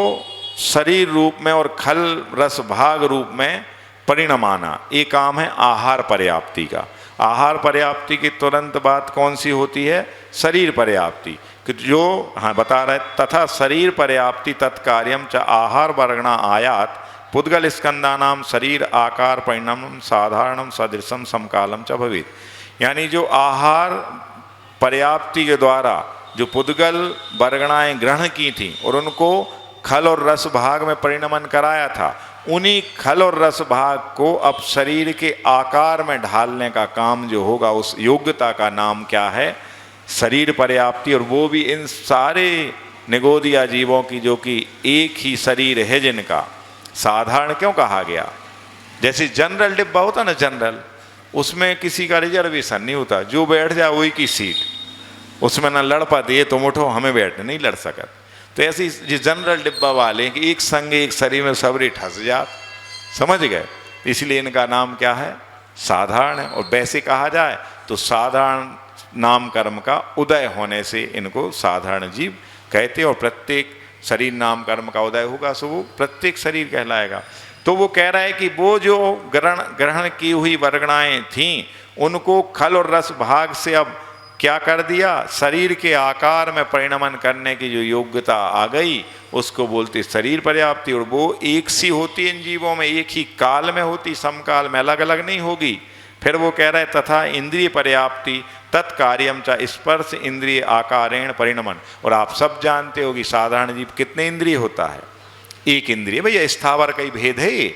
शरीर रूप में और खल रस भाग रूप में परिणमाना, ये काम है आहार पर्याप्ति का। आहार पर्याप्ति की तुरंत बाद कौन सी होती है? शरीर पर्याप्ति, कि जो बता रहे, तथा शरीर पर्याप्ति तत्कार्यम च आहार वर्गणा आयात पुद्गल स्कंदानाम शरीर आकार परिणाम साधारणम सदृशम समकालम च भवित। यानी जो आहार पर्याप्ति के द्वारा जो पुद्गल वर्गणाएं ग्रहण की थी और उनको खल और रस भाग में परिणमन कराया था, उन्हीं खल और रस भाग को अब शरीर के आकार में ढालने का काम जो होगा, उस योग्यता का नाम क्या है? शरीर पर्याप्ति। और वो भी इन सारे निगोदिया जीवों की, जो कि एक ही शरीर है जिनका। साधारण क्यों कहा गया? जैसे जनरल डिब्बा होता ना, जनरल, उसमें किसी का रिजर्वेशन नहीं होता, जो बैठ जाए वही की सीट, उसमें ना लड़ पाते, ये तुम उठो हमें बैठने नहीं लड़ सकत। तो ऐसे जिस जनरल डिब्बा वाले कि एक संग एक शरीर में सबरी ठस जात, समझ गए, इसलिए इनका नाम क्या है? साधारण है। और वैसे कहा जाए तो साधारण नाम कर्म का उदय होने से इनको साधारण जीव कहते, और प्रत्येक शरीर नाम कर्म का उदय होगा सो वो प्रत्येक शरीर कहलाएगा। तो वो कह रहा है कि वो जो ग्रहण की हुई वर्गणाएं थीं उनको खल और रस भाग से अब क्या कर दिया? शरीर के आकार में परिणमन करने की जो योग्यता आ गई उसको बोलते शरीर पर्याप्ति। और वो एक सी होती इन जीवों में, एक ही काल में होती, समकाल में अलग अलग नहीं होगी। फिर वो कह रहा है तथा इंद्रिय पर्याप्ति तत्कार्यम च स्पर्श इंद्रिय आकारेण परिणमन। और आप सब जानते हो कि साधारण जीव कितने इंद्रिय होता है? एक इंद्रिय। भैया स्थावर कई भेद है ये,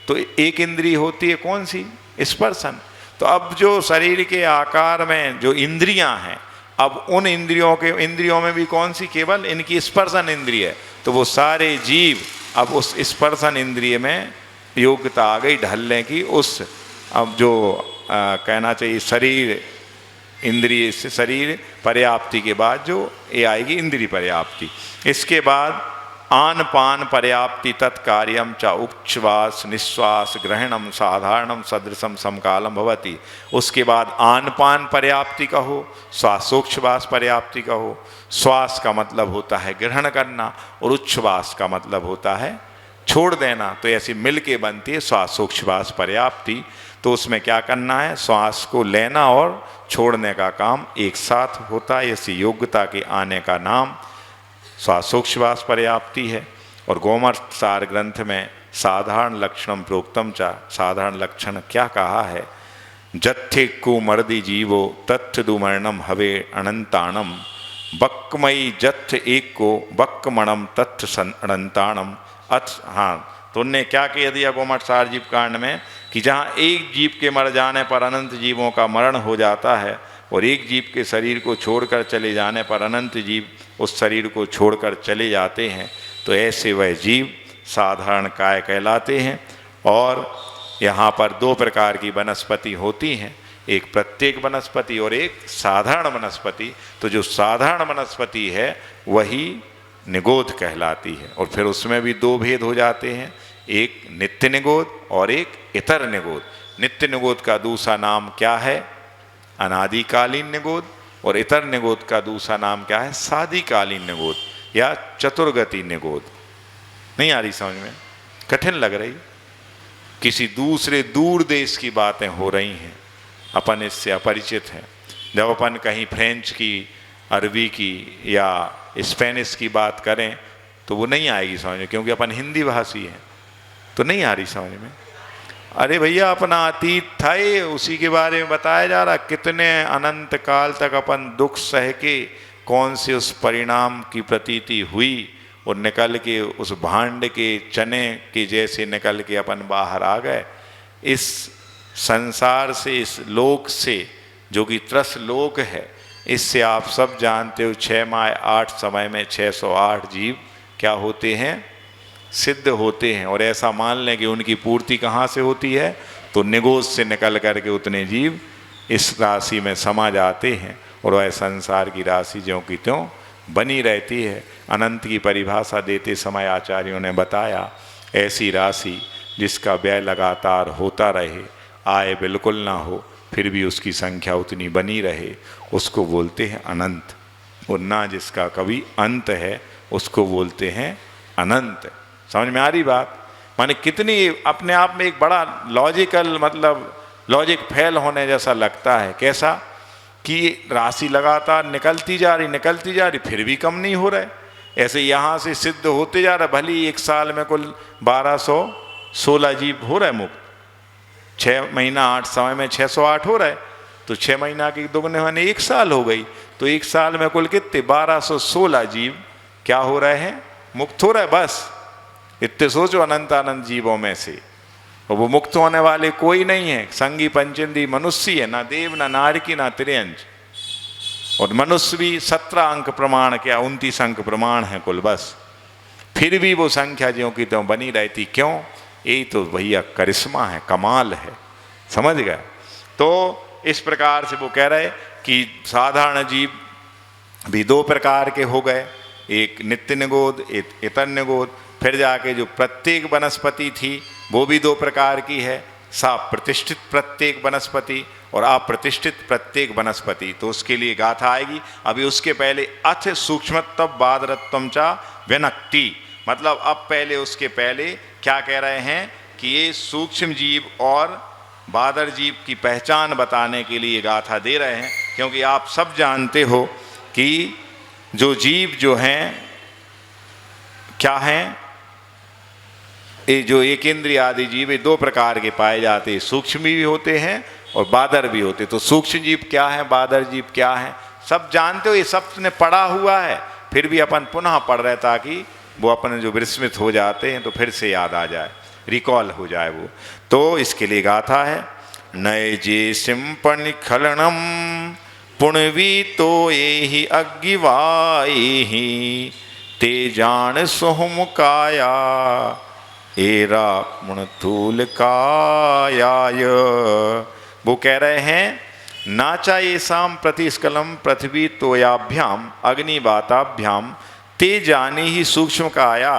तो एक इंद्रिय होती है कौन सी? स्पर्शन। तो अब जो शरीर के आकार में जो इंद्रियां हैं, अब उन इंद्रियों में भी कौन सी? केवल इनकी स्पर्शन इंद्रिय है। तो वो सारे जीव अब उस स्पर्शन इंद्रिय में योग्यता आ गई ढलने की, उस अब जो कहना चाहिए शरीर इंद्रिय से शरीर पर्याप्ति के बाद जो ये आएगी इंद्रिय पर्याप्ति। इसके बाद आन पान पर्याप्ति तत्कार्यम च उच्छ्वास निश्वास ग्रहणम साधारणम सदृशम समकालम भवति। उसके बाद आन पान पर्याप्ति का हो, श्वासोच्छ्वास पर्याप्ति का हो। श्वास का मतलब होता है ग्रहण करना और उच्छ्वास का मतलब होता है छोड़ देना। तो ऐसी मिल के बनती है श्वासोच्छ्वास पर्याप्ति। तो उसमें क्या करना है? श्वास को लेना और छोड़ने का काम एक साथ होता है। ऐसी योग्यता के आने का नाम श्वासोच्छ्वास पर्याप्ति है। और गोमर्सार ग्रंथ में साधारण लक्षणम प्रोक्तम चा, साधारण लक्षण क्या कहा है? जत्थे को मर्दी जीवो तथ्य दुमरणम हवे अनंताणम बक्कमयी जत्थ एक को बक्कमणम तथ्य अनंताणम अथ। हाँ, तो उनने क्या कह दिया गोमर्सार जीव कांड में कि जहाँ एक जीव के मर जाने पर अनंत जीवों का मरण हो जाता है और एक जीव के शरीर को छोड़कर चले जाने पर अनंत जीव उस शरीर को छोड़कर चले जाते हैं, तो ऐसे वह जीव साधारण काय कहलाते हैं। और यहाँ पर 2 प्रकार की वनस्पति होती हैं, एक प्रत्येक वनस्पति और एक साधारण वनस्पति। तो जो साधारण वनस्पति है वही निगोद कहलाती है। और फिर उसमें भी 2 भेद हो जाते हैं, एक नित्य निगोद और एक इतर निगोद। नित्य निगोद का दूसरा नाम क्या है? अनादिकालीन निगोद। और इतर निगोद का दूसरा नाम क्या है? सादिकालीन निगोद या चतुर्गति निगोद। नहीं आ रही समझ में? कठिन लग रही? किसी दूसरे दूर देश की बातें हो रही हैं, अपन इससे अपरिचित हैं। जब अपन कहीं फ्रेंच की, अरबी की या स्पेनिश की बात करें तो वो नहीं आएगी समझ में, क्योंकि अपन हिंदी भाषी हैं तो नहीं आ रही समझ में। अरे भैया अपना अतीत था ये, उसी के बारे में बताया जा रहा, कितने अनंत काल तक अपन दुख सह के कौन से उस परिणाम की प्रतीति हुई और निकल के उस भांड के चने के जैसे निकल के अपन बाहर आ गए इस संसार से, इस लोक से जो कि त्रस लोक है। इससे आप सब जानते हो 6 माह 8 समय में 608 जीव क्या होते हैं, सिद्ध होते हैं। और ऐसा मान लें कि उनकी पूर्ति कहाँ से होती है, तो निगोज से निकल करके उतने जीव इस राशि में समा जाते हैं और वह संसार की राशि ज्यों की त्यों बनी रहती है। अनंत की परिभाषा देते समय आचार्यों ने बताया, ऐसी राशि जिसका व्यय लगातार होता रहे, आय बिल्कुल ना हो, फिर भी उसकी संख्या उतनी बनी रहे, उसको बोलते हैं अनंत। और ना जिसका कभी अंत है उसको बोलते हैं अनंत। समझ में आ रही बात? माने कितनी अपने आप में एक बड़ा लॉजिकल, मतलब लॉजिक फेल होने जैसा लगता है। कैसा कि राशि लगातार निकलती जा रही फिर भी कम नहीं हो रहा है। ऐसे यहाँ से सिद्ध होते जा रहा, भली एक साल में कुल 1216 जीव हो रहा है मुक्त, 6 महीना 8 समय में 608 हो रहा है, तो 6 महीना की दुगने माने 1 साल हो गई, तो 1 साल में कुल कितने 1216 जीव क्या हो रहे हैं, मुक्त हो रहा है। बस इतने सोचो अनंत अनंत जीवों में से, और वो मुक्त होने वाले कोई नहीं है। संगी पंचेंदी मनुष्य है, ना देव ना नारकी ना त्रियंज। और मनुष्य भी 17 अंक प्रमाण, क्या 29 अंक प्रमाण है कुल, बस फिर भी वो संख्या ज्यों की त्यों बनी रहती। क्यों? यही तो भैया करिश्मा है, कमाल है, समझ गए? तो इस प्रकार से वो कह रहे कि साधारण जीव भी 2 प्रकार के हो गए, एक नित्य निगोद, एक इतर निगोद। फिर जाके जो प्रत्येक वनस्पति थी वो भी 2 प्रकार की है, सा प्रतिष्ठित प्रत्येक वनस्पति और अप्रतिष्ठित प्रत्येक वनस्पति। तो उसके लिए गाथा आएगी। अभी उसके पहले अथ सूक्ष्मत्व बादरत्वम चा व्यनक्ति, मतलब अब पहले उसके पहले क्या कह रहे हैं कि ये सूक्ष्म जीव और बादर जीव की पहचान बताने के लिए गाथा दे रहे हैं। क्योंकि आप सब जानते हो कि जो जीव जो हैं क्या हैं, ये जो एक इंद्रिय आदि जीव ये 2 प्रकार के पाए जाते हैं, सूक्ष्म भी होते हैं और बादर भी होते। तो सूक्ष्म जीव क्या है, बादर जीव क्या है, सब जानते हो, ये सब ने पढ़ा हुआ है, फिर भी अपन पुनः पढ़ रहे ताकि वो अपन जो विस्मृत हो जाते हैं तो फिर से याद आ जाए, रिकॉल हो जाए वो। तो इसके लिए गाथा है, नए जे सिंपन खलनम पुण्वी तो ये ही अग्गिवाई ते जान सोहम काया एरा मुणतूल कायाय। वो कह रहे हैं, नाचा ये शाम प्रतिस्कलम पृथ्वी तोयाभ्याम अग्निवाताभ्याम ते जानी ही सूक्ष्म काया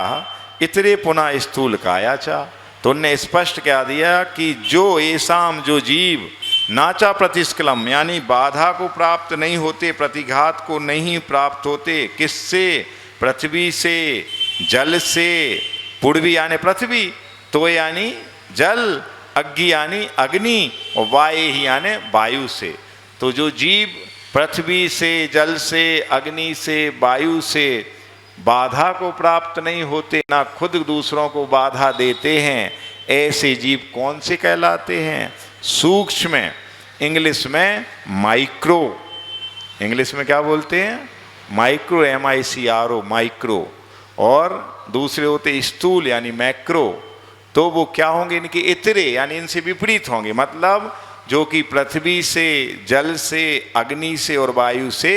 इतरे पुनः स्थूल काया चा। तो उनने स्पष्ट क्या दिया कि जो ये शाम जो जीव नाचा प्रतिस्कलम यानी बाधा को प्राप्त नहीं होते, प्रतिघात को नहीं प्राप्त होते, किससे? पृथ्वी से, जल से, पूर्वी यानी पृथ्वी, तो यानी जल, अग्नि यानी अग्नि और वायु ही यानी वायु से। तो जो जीव पृथ्वी से, जल से, अग्नि से, वायु से बाधा को प्राप्त नहीं होते, ना खुद दूसरों को बाधा देते हैं, ऐसे जीव कौन से कहलाते हैं? सूक्ष्म, इंग्लिश में माइक्रो। इंग्लिश में क्या बोलते हैं? Micro, MICRO, micro. और दूसरे होते स्थूल यानी मैक्रो। तो वो क्या होंगे? इनके इतरे यानी इनसे विपरीत होंगे, मतलब जो कि पृथ्वी से, जल से, अग्नि से और वायु से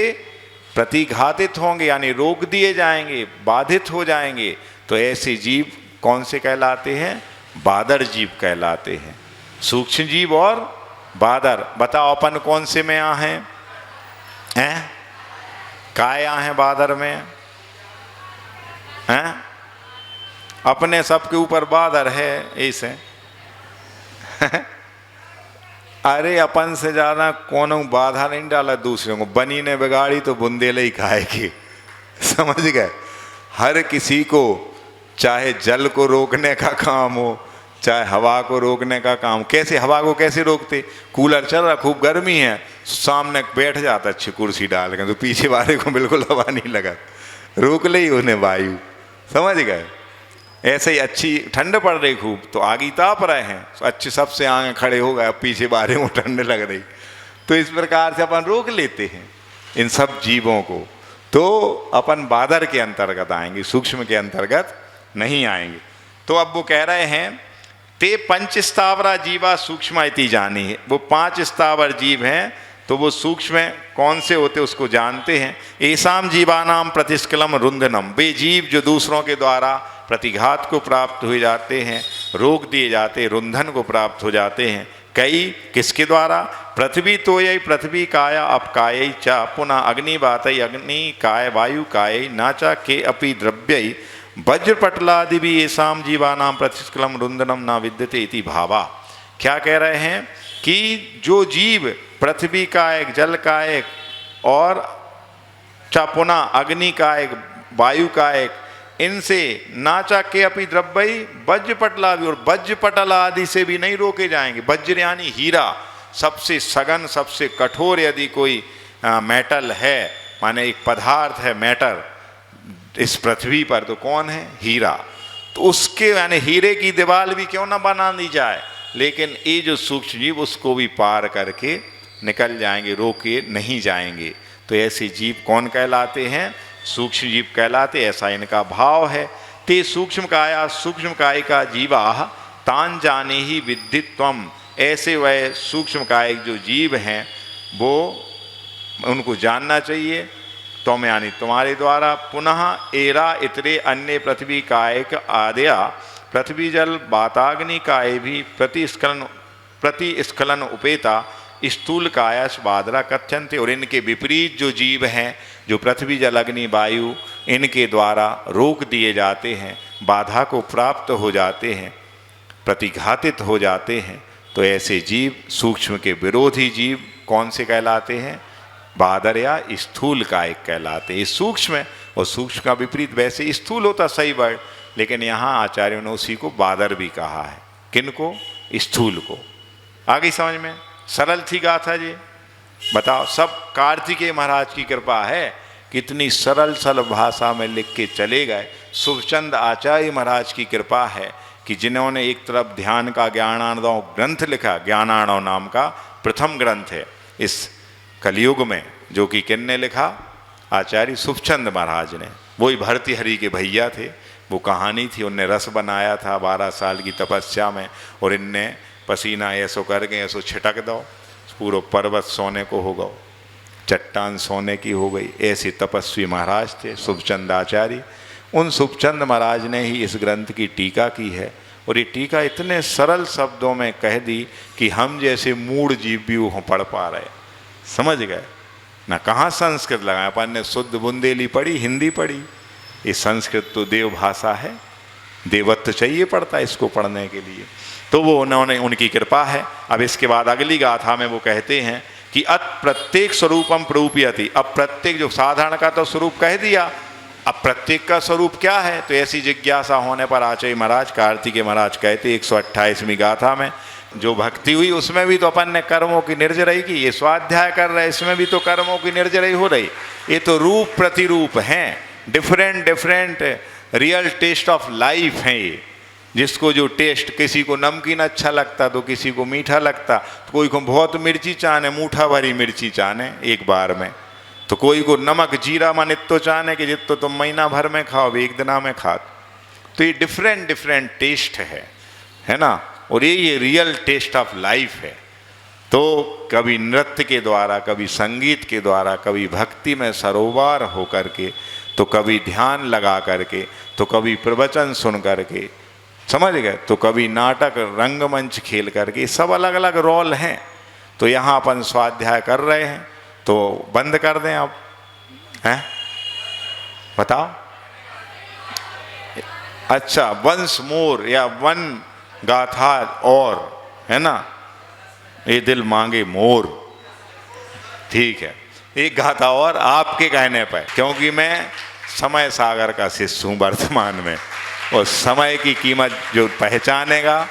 प्रतिघातित होंगे, यानी रोक दिए जाएंगे, बाधित हो जाएंगे। तो ऐसे जीव कौन से कहलाते हैं? बादर जीव कहलाते हैं। सूक्ष्म जीव और बादर। बताओ अपन कौन से में यहाँ हैं? काय यहाँ हैं बादर में? हैं? अपने सबके ऊपर बादर है ऐसे। अरे अपन से ज़्यादा कौन बाधा नहीं डाला दूसरों को, बनी ने बिगाड़ी तो बुंदेले ही खाएगी। समझ गए? हर किसी को, चाहे जल को रोकने का काम हो, चाहे हवा को रोकने का काम। कैसे हवा को कैसे रोकते? कूलर चल रहा, खूब गर्मी है, सामने बैठ जाता अच्छी कुर्सी डाल के, तो पीछे वाले को बिल्कुल हवा नहीं लगा, रोक ले ही उन्हें वायु। समझ गए? ऐसे ही अच्छी ठंड पड़ रही खूब, तो आगे ताप रहे हैं, तो अच्छे सबसे आगे खड़े हो गए, पीछे बारे में ठंड लग रही, तो इस प्रकार से अपन रोक लेते हैं इन सब जीवों को। तो अपन बादर के अंतर्गत आएंगे, सूक्ष्म के अंतर्गत नहीं आएंगे। तो अब वो कह रहे हैं ते पंच स्थावरा जीवा सूक्ष्म इति जानी है, वो 5 स्थावर जीव हैं, तो वो सूक्ष्म कौन से होते उसको जानते हैं। ऐसाम जीवानाम प्रतिस्कलम रुंधनम, वे जीव जो दूसरों के द्वारा प्रतिघात को प्राप्त हो जाते हैं, रोक दिए जाते हैं, रुंधन को प्राप्त हो जाते हैं। कई किसके द्वारा? पृथ्वी तो यही पृथ्वी काया अपकाय चा पुनः अग्नि बातई अग्नि काय वायु काय नाचा के अपि द्रव्य वज्रपटलादि भी येषाम जीवानाम प्रतिस्कलम रुंधनम ना विद्यते इति भावा। क्या कह रहे हैं कि जो जीव पृथ्वी का एक, जल का एक और चापुना अग्नि का एक, वायु का एक, इनसे नाचा के अपनी द्रव्य वज्रपटला भी, और वज्रपटल आदि से भी नहीं रोके जाएंगे। वज्र यानी हीरा, सबसे सघन सबसे कठोर यदि कोई मेटल है, माने एक पदार्थ है मेटल इस पृथ्वी पर, तो कौन है? हीरा। तो उसके यानी हीरे की दीवार भी क्यों ना बना दी जाए, लेकिन ये जो सूक्ष्म जीव उसको भी पार करके निकल जाएंगे, रोके नहीं जाएंगे। तो ऐसे जीव कौन कहलाते हैं? सूक्ष्म जीव कहलाते, ऐसा इनका भाव है। ते सूक्ष्म काया सूक्ष्म काय का जीवा तान जाने ही विद्धित्वम, ऐसे वह सूक्ष्म कायिक जो जीव हैं वो उनको जानना चाहिए। तुम यानी तुम्हारे द्वारा, पुनः एरा इतरे अन्य पृथ्वी कायिक आदया पृथ्वी जल वाताग्नि काय भी प्रतिस्खलन उपेता स्थूल कायास बादरा कथ्यन्ते, और इनके विपरीत जो जीव हैं, जो पृथ्वी जल अग्नि वायु, इनके द्वारा रोक दिए जाते हैं, बाधा को प्राप्त हो जाते हैं, प्रतिघातित हो जाते हैं। तो ऐसे जीव सूक्ष्म के विरोधी जीव कौन से कहलाते हैं? बादर या स्थूल कायिक कहलाते हैं। सूक्ष्म और सूक्ष्म का विपरीत, वैसे स्थूल होता सही वर्ड, लेकिन यहाँ आचार्यों ने उसी को बादर भी कहा है। किनको? स्थूल को। आगे समझ में? सरल थी गाथा जी, बताओ। सब कार्तिकेय महाराज की कृपा है, कितनी सरल सरल भाषा में लिख के चले गए। शुभचंद आचार्य महाराज की कृपा है कि जिन्होंने एक तरफ ध्यान का ज्ञानार्णव ग्रंथ लिखा, ज्ञानार्णव नाम का प्रथम ग्रंथ है इस कलयुग में, जो कि किन्ने लिखा? आचार्य शुभचंद महाराज ने। वही भर्तृहरि के भैया थे, वो कहानी थी, उनने रस बनाया था 12 साल की तपस्या में, और इनने पसीना ऐसो करके ऐसो छिटक दो, पूरा पर्वत सोने को हो गो, चट्टान सोने की हो गई। ऐसे तपस्वी महाराज थे शुभचंद आचार्य। उन शुभचंद महाराज ने ही इस ग्रंथ की टीका की है, और ये टीका इतने सरल शब्दों में कह दी कि हम जैसे मूढ़ जीव भी वो पढ़ पा रहे। समझ गए ना? कहाँ संस्कृत लगाया, अपन ने शुद्ध बुंदेली पढ़ी, हिंदी पढ़ी। ये संस्कृत तो देव भाषा है, देवत्व चाहिए पड़ता है इसको पढ़ने के लिए। तो वो उन्होंने, उनकी कृपा है। अब इसके बाद अगली गाथा में वो कहते हैं कि अत प्रत्येक स्वरूपम प्ररूपयति। अब प्रत्येक, जो साधारण का तो स्वरूप कह दिया, अब प्रत्येक का स्वरूप क्या है? तो ऐसी जिज्ञासा होने पर आचार्य महाराज, कार्तिकेय महाराज कहते 128वीं गाथा में, जो भक्ति हुई उसमें भी तो अपन ने कर्मों की निर्जरई की। ये स्वाध्याय कर रहे, इसमें भी तो कर्मों की निर्जरई हो रही। ये तो रूप प्रतिरूप हैं, different different real test of life है ये। जिसको जो टेस्ट, किसी को नमकीन अच्छा लगता तो किसी को मीठा लगता, तो कोई को बहुत मिर्ची चाहने, मूठा भरी मिर्ची चाहने एक बार में, तो कोई को नमक जीरा मन इतो चाहने कि जितो तुम महीना भर में खाओ, एक दिना में खा। तो ये डिफरेंट डिफरेंट टेस्ट है ना? और ये रियल टेस्ट ऑफ लाइफ है। तो कभी नृत्य के द्वारा, कभी संगीत के द्वारा, कभी भक्ति में सरोवर हो करके, तो कभी ध्यान लगा करके, तो कभी प्रवचन सुन करके, समझ गए, तो कभी नाटक रंगमंच खेल करके, सब अलग अलग रोल हैं। तो यहाँ अपन स्वाध्याय कर रहे हैं, तो बंद कर दें आप, हैं? बताओ। अच्छा, वंस मोर या वन गाथा और, है ना? ये दिल मांगे मोर, ठीक है, एक गाथा और आपके कहने पर, क्योंकि मैं समय सागर का शिष्य हूँ वर्तमान में, और समय की कीमत जो पहचानेगा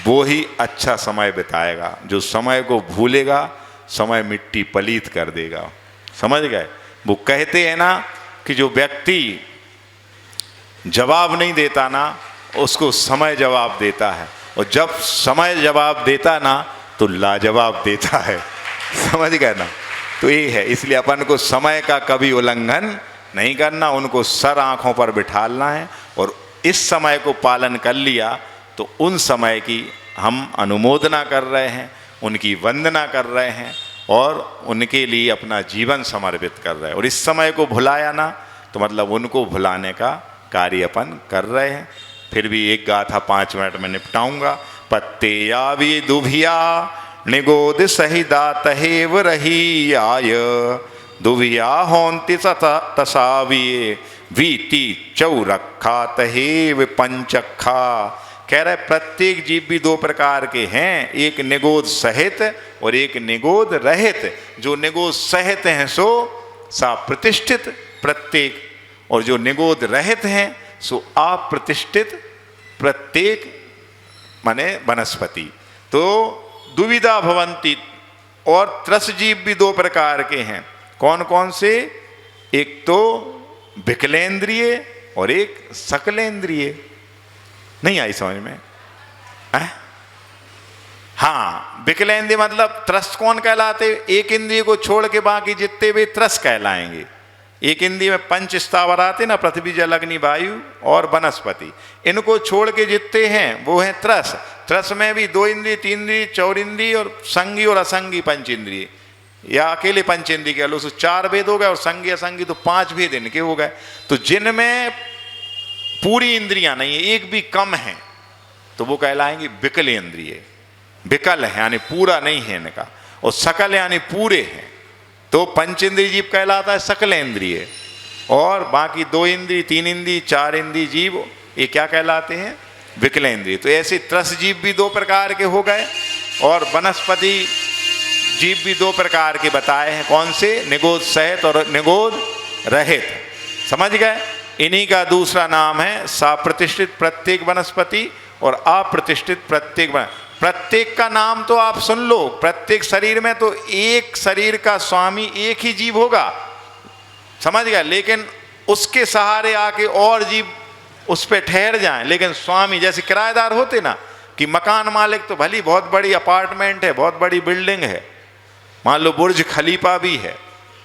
वो ही अच्छा समय बिताएगा। जो समय को भूलेगा, समय मिट्टी पलीत कर देगा। समझ गए? वो कहते हैं ना कि जो व्यक्ति जवाब नहीं देता ना, उसको समय जवाब देता है, और जब समय जवाब देता ना तो लाजवाब देता है। समझ गए ना? तो ये है, इसलिए अपन को समय का कभी उल्लंघन नहीं करना, उनको सर आंखों पर बिठालना है, और इस समय को पालन कर लिया तो उन समय की हम अनुमोदना कर रहे हैं, उनकी वंदना कर रहे हैं और उनके लिए अपना जीवन समर्पित कर रहे हैं। और इस समय को भुलाया ना तो मतलब उनको भुलाने का कार्य अपन कर रहे हैं। फिर भी एक गाथा 5 मिनट में निपटाऊंगा। पत्ते यावी दुभिया निगोद सही दातहेव रही आय, दुभिया होंति तसाविये वीति चौरखा तहेव पंचखा। कह रहे प्रत्येक जीव भी 2 प्रकार के हैं, एक निगोद सहित और एक निगोद रहित। जो निगोद सहित हैं सो सा प्रतिष्ठित प्रत्येक, और जो निगोद रहित हैं सो अप्रतिष्ठित प्रत्येक माने वनस्पति। तो दुविधा भवंती, और त्रस जीव भी 2 प्रकार के हैं। कौन कौन से? एक तो विकलेंद्रिय और एक सकलेंद्रिय। नहीं आई समझ में? हाँ, विकलेंद्रिय मतलब त्रस्त कौन कहलाते? एक इंद्रिय को छोड़ के बाकी जितने भी त्रस्त कहलाएंगे। एक इंद्रिय में 5 स्थावर आते ना, पृथ्वी जल अग्नि वायु और वनस्पति। इनको छोड़ के जितने हैं वो हैं त्रस। त्रस में भी 2 इंद्रिय, 3 इंद्रिय, 4 इंद्रिय और संगी और असंगी 5 इंद्रिय, या अकेले 5 इंद्रिय कह लो, 4 भेद हो गए, और संगी असंगी तो 5 भेद इनके हो गए। तो जिनमें पूरी इंद्रियां नहीं है, एक भी कम है, तो वो कहलाएंगे विकल इंद्रिय। विकल है यानी पूरा नहीं है इनका, और सकल यानी पूरे हैं। तो पंचेंद्रिय जीव कहलाता है सकल इंद्रिय, और बाकी 2 इंद्रिय, 3 इंद्रिय, 4 इंद्रिय जीव ये क्या कहलाते हैं? विकल इंद्रिय। तो ऐसे त्रस जीव भी 2 प्रकार के हो गए, और वनस्पति जीव भी 2 प्रकार के बताए हैं। कौन से? निगोद सहित और निगोद रहित। समझ गए? इन्हीं का दूसरा नाम है साप्रतिष्ठित प्रत्येक वनस्पति और अप्रतिष्ठित प्रत्येक प्रत्येक का नाम तो आप सुन लो। प्रत्येक शरीर में तो एक शरीर का स्वामी एक ही जीव होगा, समझ गया? लेकिन उसके सहारे आके और जीव उस पर ठहर जाएं, लेकिन स्वामी जैसे किराएदार होते ना, कि मकान मालिक तो भली बहुत बड़ी अपार्टमेंट है, बहुत बड़ी बिल्डिंग है, मान लो बुर्ज खलीफा भी है,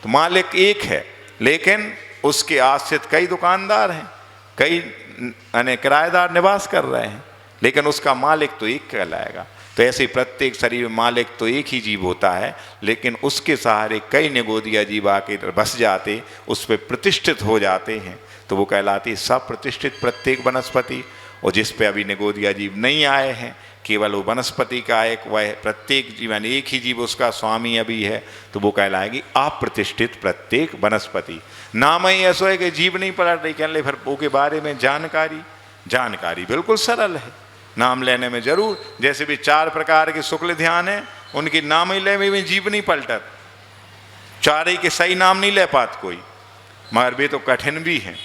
तो मालिक एक है, लेकिन उसके आश्रित कई दुकानदार हैं, कई यानी किराएदार निवास कर रहे हैं, लेकिन उसका मालिक तो एक कहलाएगा। तो ऐसे प्रत्येक शरीर में मालिक तो एक ही जीव होता है, लेकिन उसके सहारे कई निगोदिया जीव आके बस जाते, उस पर प्रतिष्ठित हो जाते हैं, तो वो कहलाती है सप्रतिष्ठित प्रत्येक वनस्पति। और जिस पे अभी निगोदिया जीव नहीं आए हैं, केवल वो वनस्पति का एक वह प्रत्येक जीव यानी एक ही जीव उसका स्वामी अभी है, तो वो कहलाएगी अप्रतिष्ठित प्रत्येक वनस्पति। नाम ही ऐसा है कि जीव नहीं पलट रही, कह ले फिर वो के बारे में जानकारी बिल्कुल सरल है, नाम लेने में जरूर। जैसे भी 4 प्रकार के शुक्ल ध्यान है, उनकी नाम ही लेने में जीव नहीं पलटत, 4 ही के सही नाम नहीं ले पात कोई, मगर वे तो कठिन भी हैं,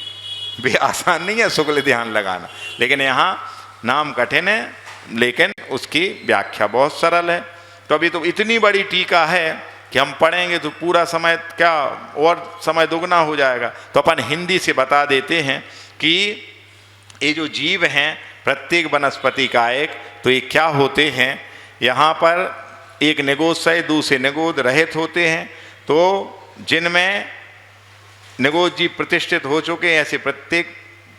वे आसान नहीं है शुक्ल ध्यान लगाना। लेकिन यहाँ नाम कठिन है, लेकिन उसकी व्याख्या बहुत सरल है। तो अभी तो इतनी बड़ी टीका है कि हम पढ़ेंगे तो पूरा समय क्या और समय दुगना हो जाएगा। तो अपन हिंदी से बता देते हैं कि ये जो जीव हैं प्रत्येक वनस्पति का एक, तो ये क्या होते हैं। यहाँ पर एक निगोद सहित, दूसरे निगोद रहित होते हैं। तो जिनमें निगोद जीव प्रतिष्ठित हो चुके हैं, ऐसे प्रत्येक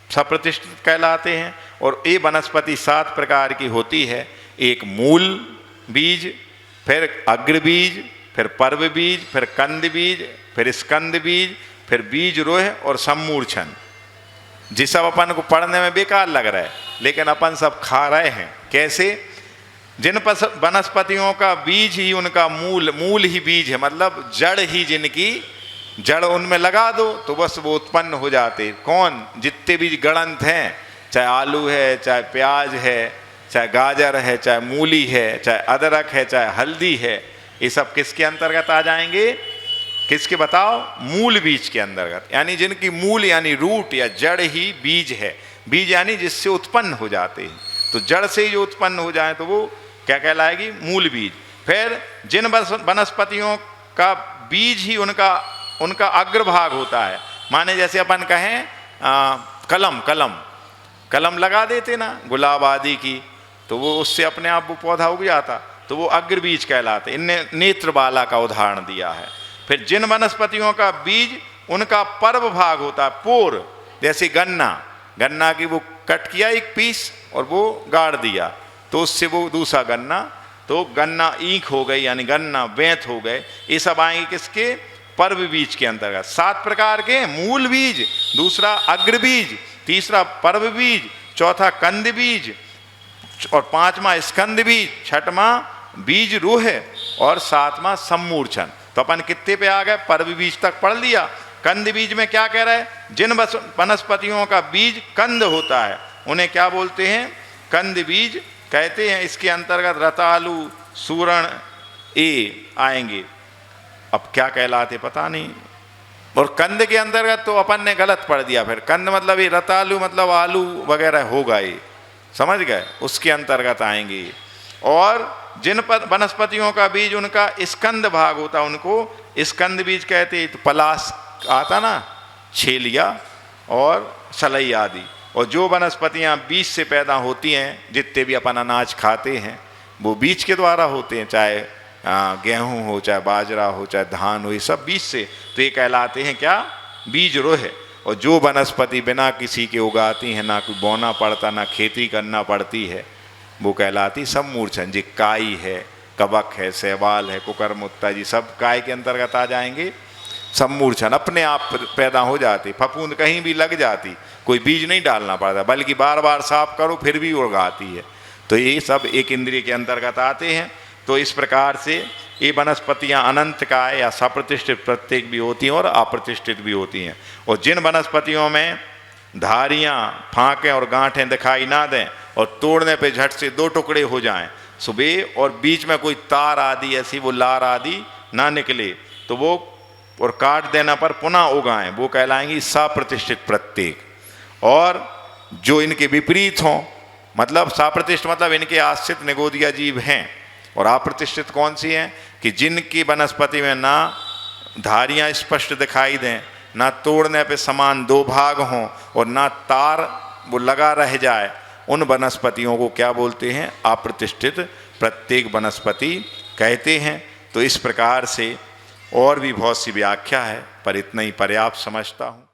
सप्रतिष्ठित कहलाते हैं। और ये वनस्पति 7 प्रकार की होती है। एक मूल बीज, फिर अग्र बीज, फिर पर्व बीज, फिर कंद बीज, फिर स्कंद बीज, फिर बीज रोह और सम्मूर्छन। जिस सब अपन को पढ़ने में बेकार लग रहा है, लेकिन अपन सब खा रहे हैं। कैसे? जिन वनस्पतियों का बीज ही उनका मूल ही बीज है, मतलब जड़ ही जिनकी जड़ उनमें लगा दो तो बस वो उत्पन्न हो जाते। कौन? जितने भी गणंत हैं, चाहे आलू है, चाहे प्याज है, चाहे गाजर है, चाहे मूली है, चाहे अदरक है, चाहे हल्दी है, ये सब किसके अंतर्गत आ जाएंगे? किसके बताओ? मूल बीज के अंतर्गत। यानी जिनकी मूल यानी रूट या जड़ ही बीज है। बीज यानी जिससे उत्पन्न हो जाते हैं, तो जड़ से ही जो उत्पन्न हो जाए तो वो क्या कहलाएगी? मूल बीज। फिर जिन वनस्पतियों का बीज ही उनका अग्रभाग होता है, माने जैसे अपन कहें कलम कलम कलम लगा देते ना गुलाब आदि की, तो वो उससे अपने आप वो पौधा उग जाता, तो वो अग्रबीज कहलाते। इनने नेत्र बाला का उदाहरण दिया है। फिर जिन वनस्पतियों का बीज उनका पर्व भाग होता है, पोर, जैसे गन्ना, गन्ना की वो कट किया एक पीस और वो गाड़ दिया, तो उससे वो दूसरा गन्ना, तो गन्ना ईंख हो गई, यानी गन्ना बेंत हो गए। ये सब आएंगे किसके? पर्व बीज के अंतर्गत। 7 प्रकार के, मूल बीज, दूसरा अग्र बीज, तीसरा पर्व बीज, चौथा कंद बीज और 5वां स्कंद बीज, 6वां बीज रूह और 7वां सम्मूर्छन। तो अपन कितने पे आ गए? पर्व बीज तक पढ़ लिया। कंद बीज में क्या कह रहा है? जिन वनस्पतियों का बीज कंद होता है उन्हें क्या बोलते हैं? कंद बीज कहते हैं। इसके अंतर्गत रतालू, सूरण ये आएंगे। अब क्या कहलाते पता नहीं। और कंद के अंतर्गत तो अपन ने गलत पढ़ दिया। फिर कंद मतलब ये रतालू मतलब आलू वगैरह होगा, ये समझ गए, उसके अंतर्गत आएंगे। और जिन वनस्पतियों का बीज उनका स्कंद भाग होता है उनको स्कंद बीज कहते हैं। तो पलाश आता ना, छेलिया और सलई आदि। और जो वनस्पतियां बीज से पैदा होती हैं, जितने भी अपन अनाज खाते हैं वो बीज के द्वारा होते हैं, चाहे गेहूं हो, चाहे बाजरा हो, चाहे धान हो, ये सब बीज से। तो ये कहलाते हैं क्या? बीज रोह। और जो वनस्पति बिना किसी के उगाती है, ना कोई बोना पड़ता, ना खेती करना पड़ती है, वो कहलाती सम्मूर्छन। जी काई है, कबक है, शैवाल है, कुकरमुत्ता, जी सब काय के अंतर्गत आ जाएंगे। सम्मूर्छन अपने आप पैदा हो जाती, फफूंद कहीं भी लग जाती, कोई बीज नहीं डालना पड़ता, बल्कि बार बार साफ करो फिर भी उगाती है। तो ये सब एक इंद्रिय के अंतर्गत आते हैं। तो इस प्रकार से ये वनस्पतियां अनंत काय या सप्रतिष्ठित प्रत्येक भी होती हैं और अप्रतिष्ठित भी होती हैं। और जिन वनस्पतियों में धारियां, फांकें और गांठें दिखाई ना दें और तोड़ने पे झट से 2 टुकड़े हो जाएं सुबह, और बीच में कोई तार आदि ऐसी वो लार आदि ना निकले, तो वो और काट देना पर पुनः उगाएं, वो कहलाएंगी सप्रतिष्ठित प्रत्येक। और जो इनके विपरीत हों, मतलब सप्रतिष्ठित मतलब इनके आश्रित निगोदिया जीव हैं। और अप्रतिष्ठित कौन सी हैं? कि जिनकी वनस्पति में ना धारियां स्पष्ट दिखाई दें, ना तोड़ने पे समान 2 भाग हों और ना तार वो लगा रह जाए, उन वनस्पतियों को क्या बोलते हैं? अप्रतिष्ठित प्रत्येक वनस्पति कहते हैं। तो इस प्रकार से और भी बहुत सी व्याख्या है, पर इतना ही पर्याप्त समझता हूँ।